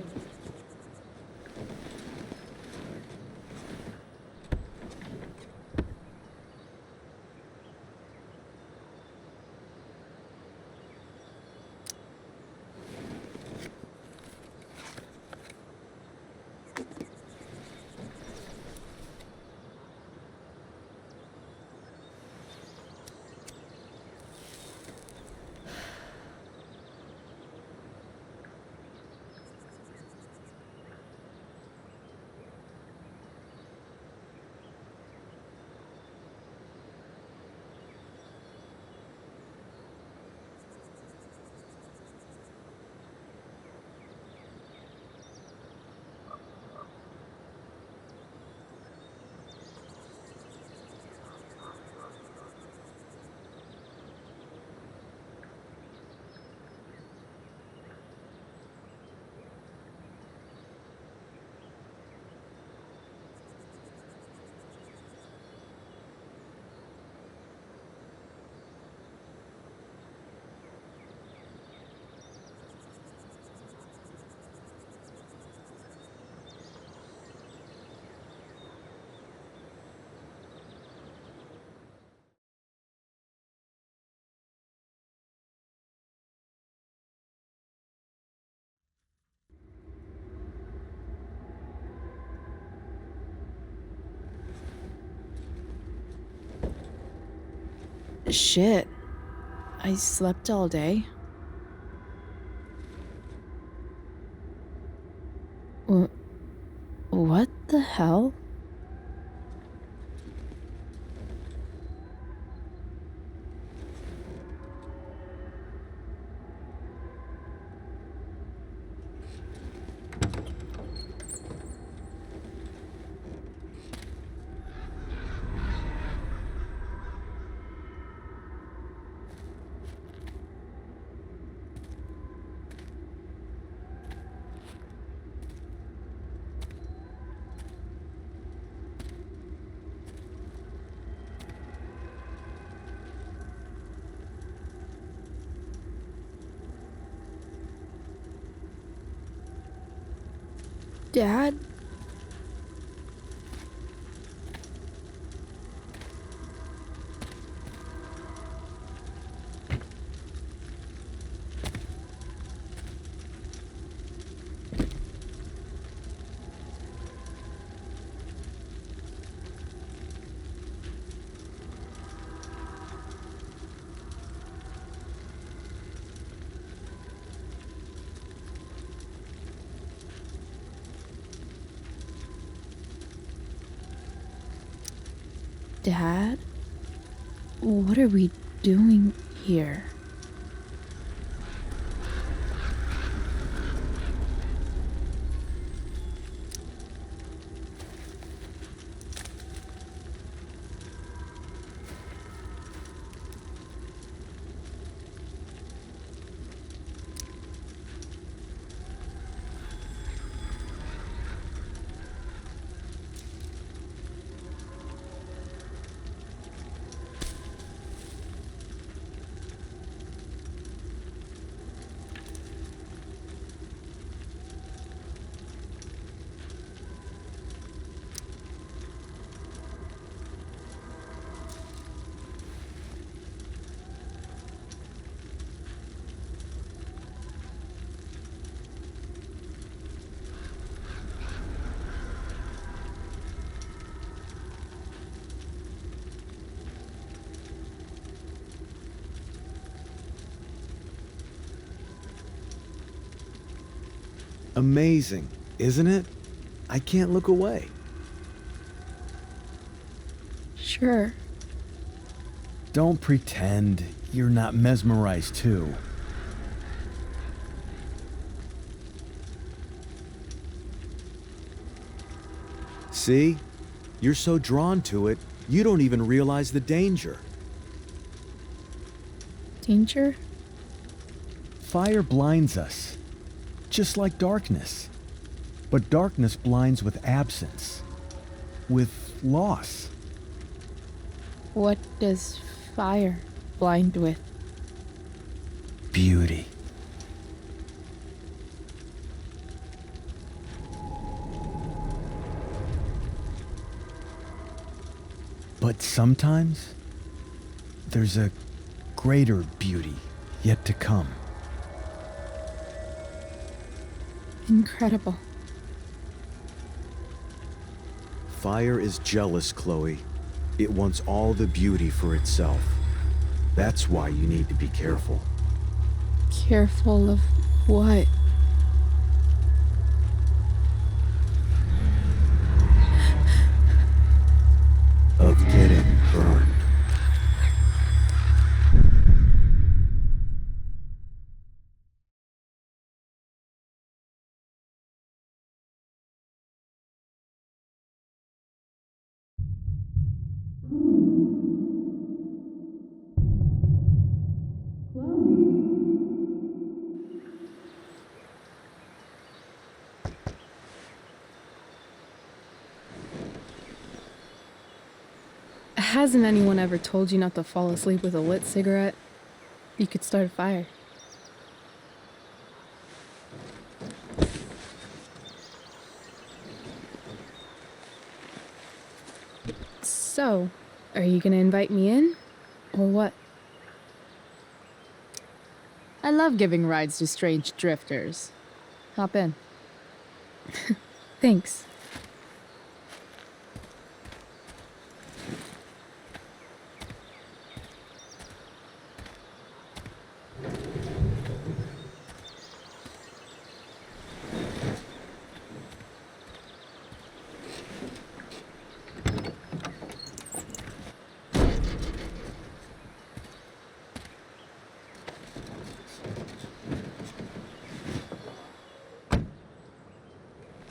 Shit. I slept all day. What the hell? Dad? Dad? What are we doing here? Amazing, isn't it? I can't look away. Sure. Don't pretend you're not mesmerized too. See? You're so drawn to it, you don't even realize the danger. Danger? Fire blinds us, just like darkness. But darkness blinds with absence, with loss. What does fire blind with? Beauty. But sometimes, there's a greater beauty yet to come. Incredible. Fire is jealous, Chloe. It wants all the beauty for itself. That's why you need to be careful. Careful of what? Of getting burned. Hasn't anyone ever told you not to fall asleep with a lit cigarette? You could start a fire. So, are you gonna invite me in? Or what? I love giving rides to strange drifters. Hop in. Thanks.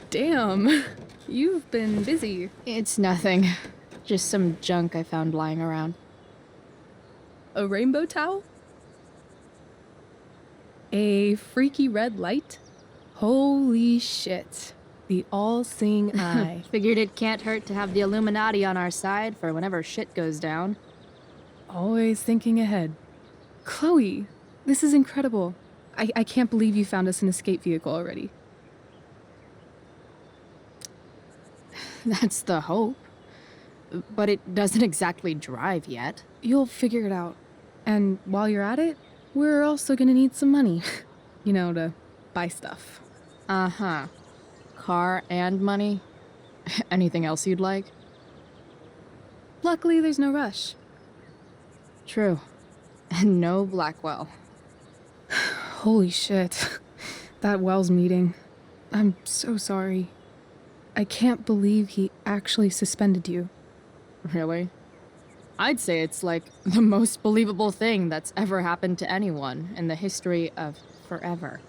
Damn, you've been busy. It's nothing. Just some junk I found lying around. A rainbow towel? A freaky red light? Holy shit. The all-seeing eye. Figured it can't hurt to have the Illuminati on our side for whenever shit goes down. Always thinking ahead. Chloe, this is incredible. I can't believe you found us an escape vehicle already. That's the hope. But it doesn't exactly drive yet. You'll figure it out. And while you're at it, we're also gonna need some money. You know, to buy stuff. Uh-huh. Car and money? Anything else you'd like? Luckily, there's no rush. True. And no Blackwell. Holy shit. That Wells meeting. I'm so sorry. I can't believe he actually suspended you. Really? I'd say it's like the most believable thing that's ever happened to anyone in the history of forever.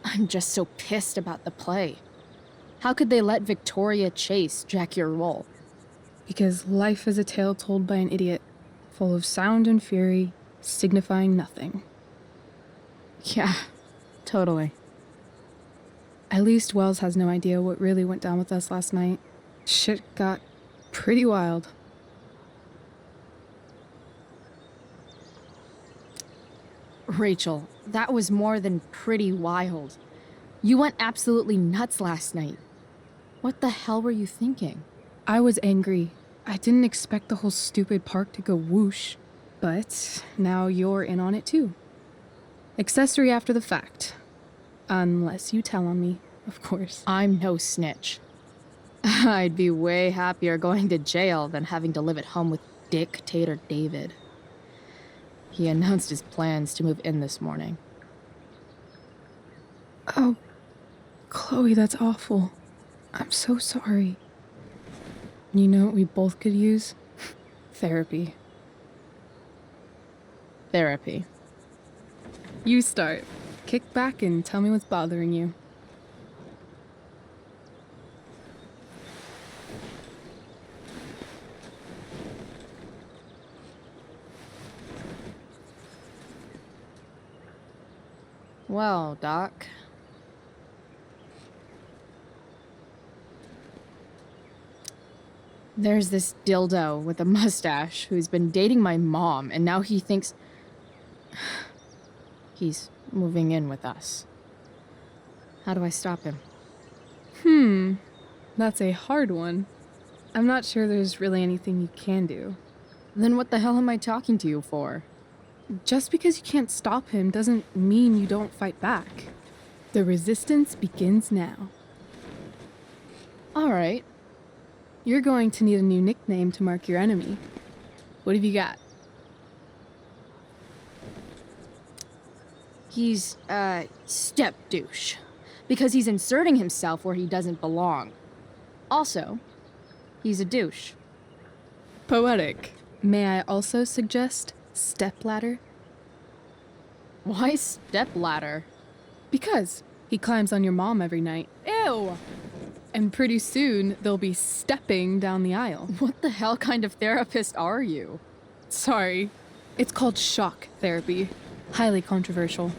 I'm just so pissed about the play. How could they let Victoria Chase jack your role? Because life is a tale told by an idiot, full of sound and fury, signifying nothing. Yeah, totally. At least Wells has no idea what really went down with us last night. Shit got pretty wild. Rachel, that was more than pretty wild. You went absolutely nuts last night. What the hell were you thinking? I was angry. I didn't expect the whole stupid park to go whoosh. But now you're in on it too. Accessory after the fact. Unless you tell on me, of course. I'm no snitch. I'd be way happier going to jail than having to live at home with Dictator David. He announced his plans to move in this morning. Oh, Chloe, that's awful. I'm so sorry. You know what we both could use? Therapy. Therapy. You start. Kick back and tell me what's bothering you. Well, Doc. There's this dildo with a mustache who's been dating my mom, and now he thinks he's moving in with us. How do I stop him? That's a hard one. I'm not sure there's really anything you can do. Then what the hell am I talking to you for? Just because you can't stop him doesn't mean you don't fight back. The resistance begins now. All right. You're going to need a new nickname to mark your enemy. What have you got? He's, step douche. Because he's inserting himself where he doesn't belong. Also, he's a douche. Poetic. May I also suggest stepladder? Why stepladder? Because he climbs on your mom every night. Ew! And pretty soon, they'll be stepping down the aisle. What the hell kind of therapist are you? Sorry. It's called shock therapy. Highly controversial.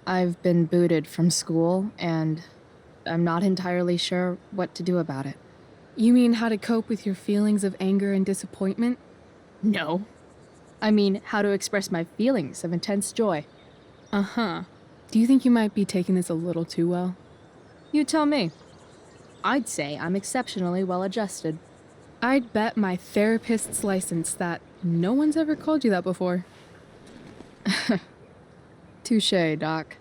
I've been booted from school, and I'm not entirely sure what to do about it. You mean how to cope with your feelings of anger and disappointment? No. I mean, how to express my feelings of intense joy. Uh-huh. Do you think you might be taking this a little too well? You tell me. I'd say I'm exceptionally well adjusted. I'd bet my therapist's license that no one's ever called you that before. Touché, Doc.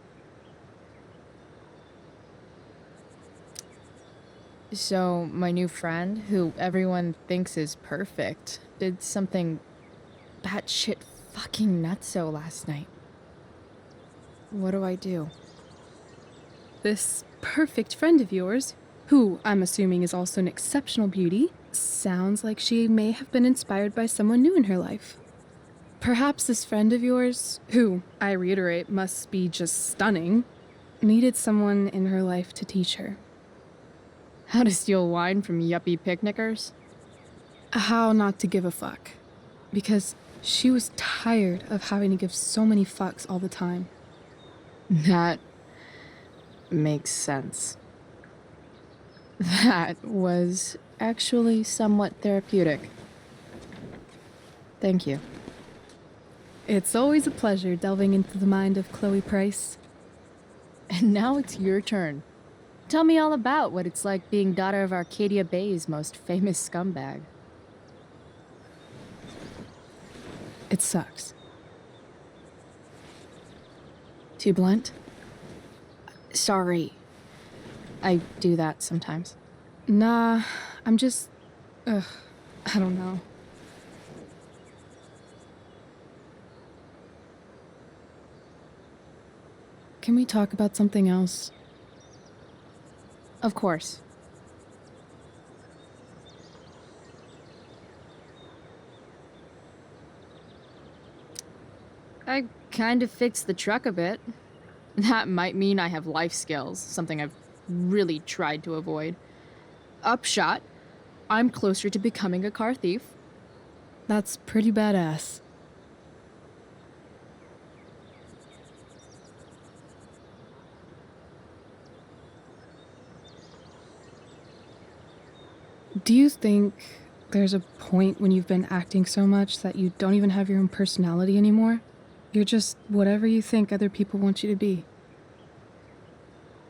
So, my new friend, who everyone thinks is perfect, did something batshit fucking nutso last night. What do I do? This perfect friend of yours, who I'm assuming is also an exceptional beauty, sounds like she may have been inspired by someone new in her life. Perhaps this friend of yours, who, I reiterate, must be just stunning, needed someone in her life to teach her. How to steal wine from yuppie picnickers? How not to give a fuck. Because she was tired of having to give so many fucks all the time. That makes sense. That was actually somewhat therapeutic. Thank you. It's always a pleasure delving into the mind of Chloe Price. And now it's your turn. Tell me all about what it's like being daughter of Arcadia Bay's most famous scumbag. It sucks. Too blunt? Sorry. I do that sometimes. Nah, I'm just... I don't know. Can we talk about something else? Of course. I kind of fixed the truck a bit. That might mean I have life skills, something I've really tried to avoid. Upshot, I'm closer to becoming a car thief. That's pretty badass. Do you think there's a point when you've been acting so much that you don't even have your own personality anymore? You're just whatever you think other people want you to be.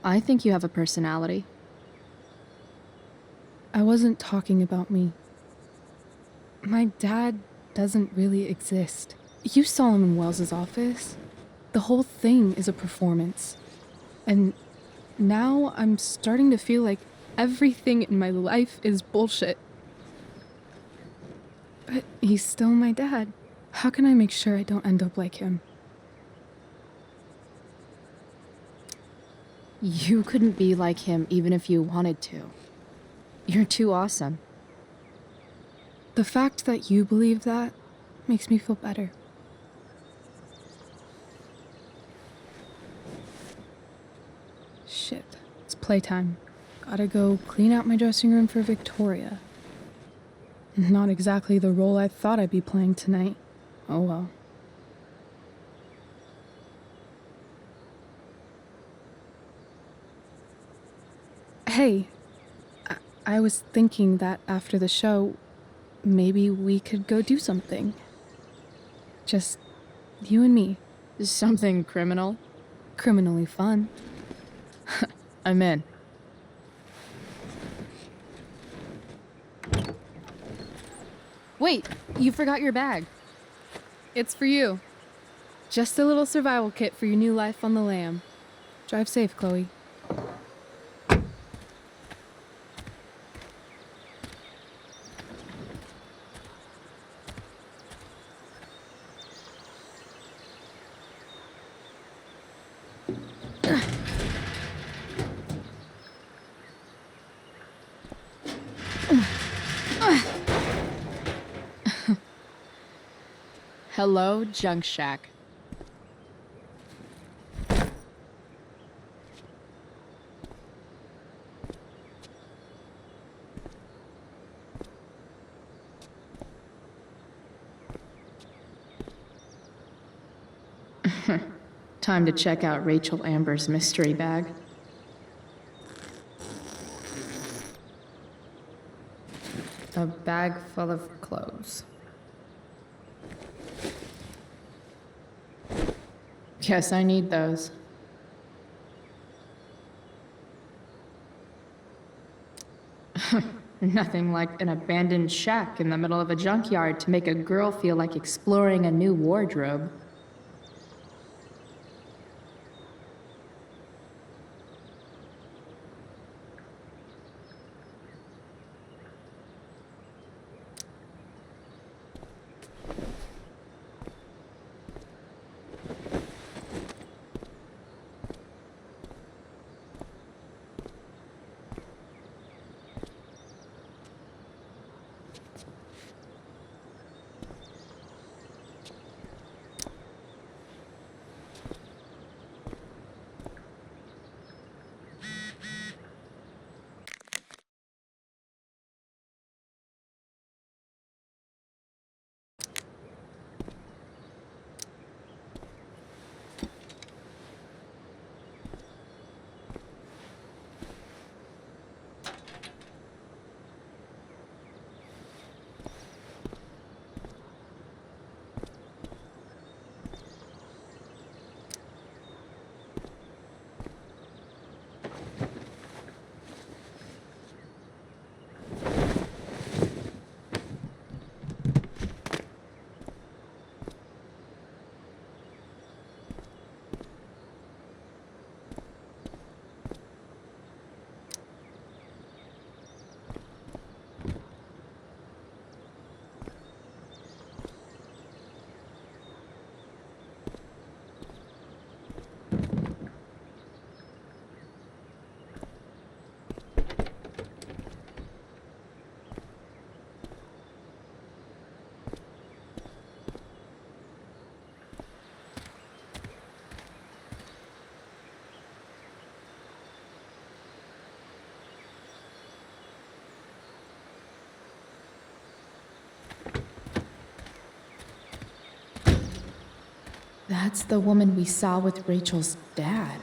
I think you have a personality. I wasn't talking about me. My dad doesn't really exist. You saw him in Wells's office. The whole thing is a performance. And now I'm starting to feel like everything in my life is bullshit. But he's still my dad. How can I make sure I don't end up like him? You couldn't be like him even if you wanted to. You're too awesome. The fact that you believe that makes me feel better. Shit, it's playtime. Gotta go clean out my dressing room for Victoria. Not exactly the role I thought I'd be playing tonight. Oh well. Hey, I was thinking that after the show, maybe we could go do something. Just you and me. Something criminal? Criminally fun. I'm in. Wait, you forgot your bag. It's for you. Just a little survival kit for your new life on the lam. Drive safe, Chloe. Hello, Junk Shack. Time to check out Rachel Amber's mystery bag. A bag full of clothes. Guess I need those. Nothing like an abandoned shack in the middle of a junkyard to make a girl feel like exploring a new wardrobe. That's the woman we saw with Rachel's dad.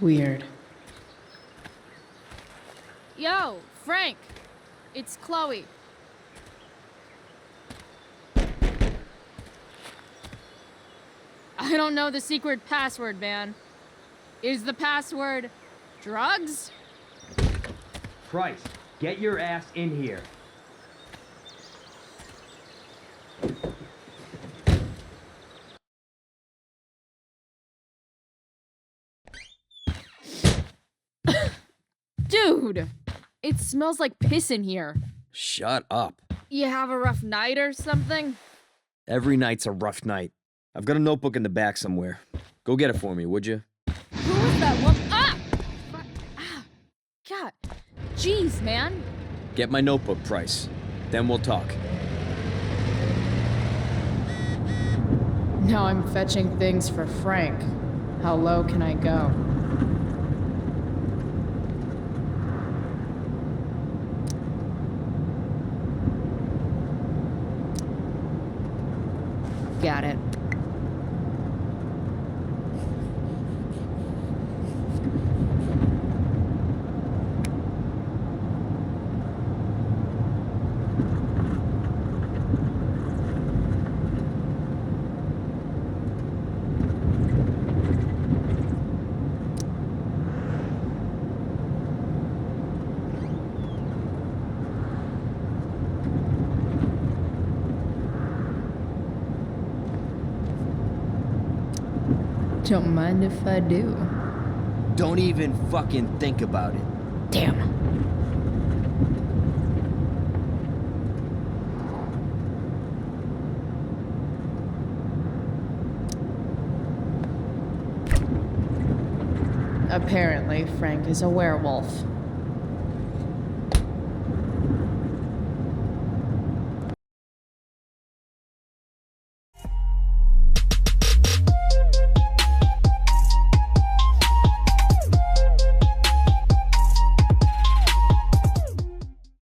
Weird. Yo, Frank! It's Chloe. I don't know the secret password, man. Is the password drugs? Price, get your ass in here. Dude! It smells like piss in here. Shut up. You have a rough night or something? Every night's a rough night. I've got a notebook in the back somewhere. Go get it for me, would you? Who was that woman? Ah! God. Jeez, man. Get my notebook, Price. Then we'll talk. Now I'm fetching things for Frank. How low can I go? Don't mind if I do. Don't even fucking think about it. Damn. Apparently, Frank is a werewolf.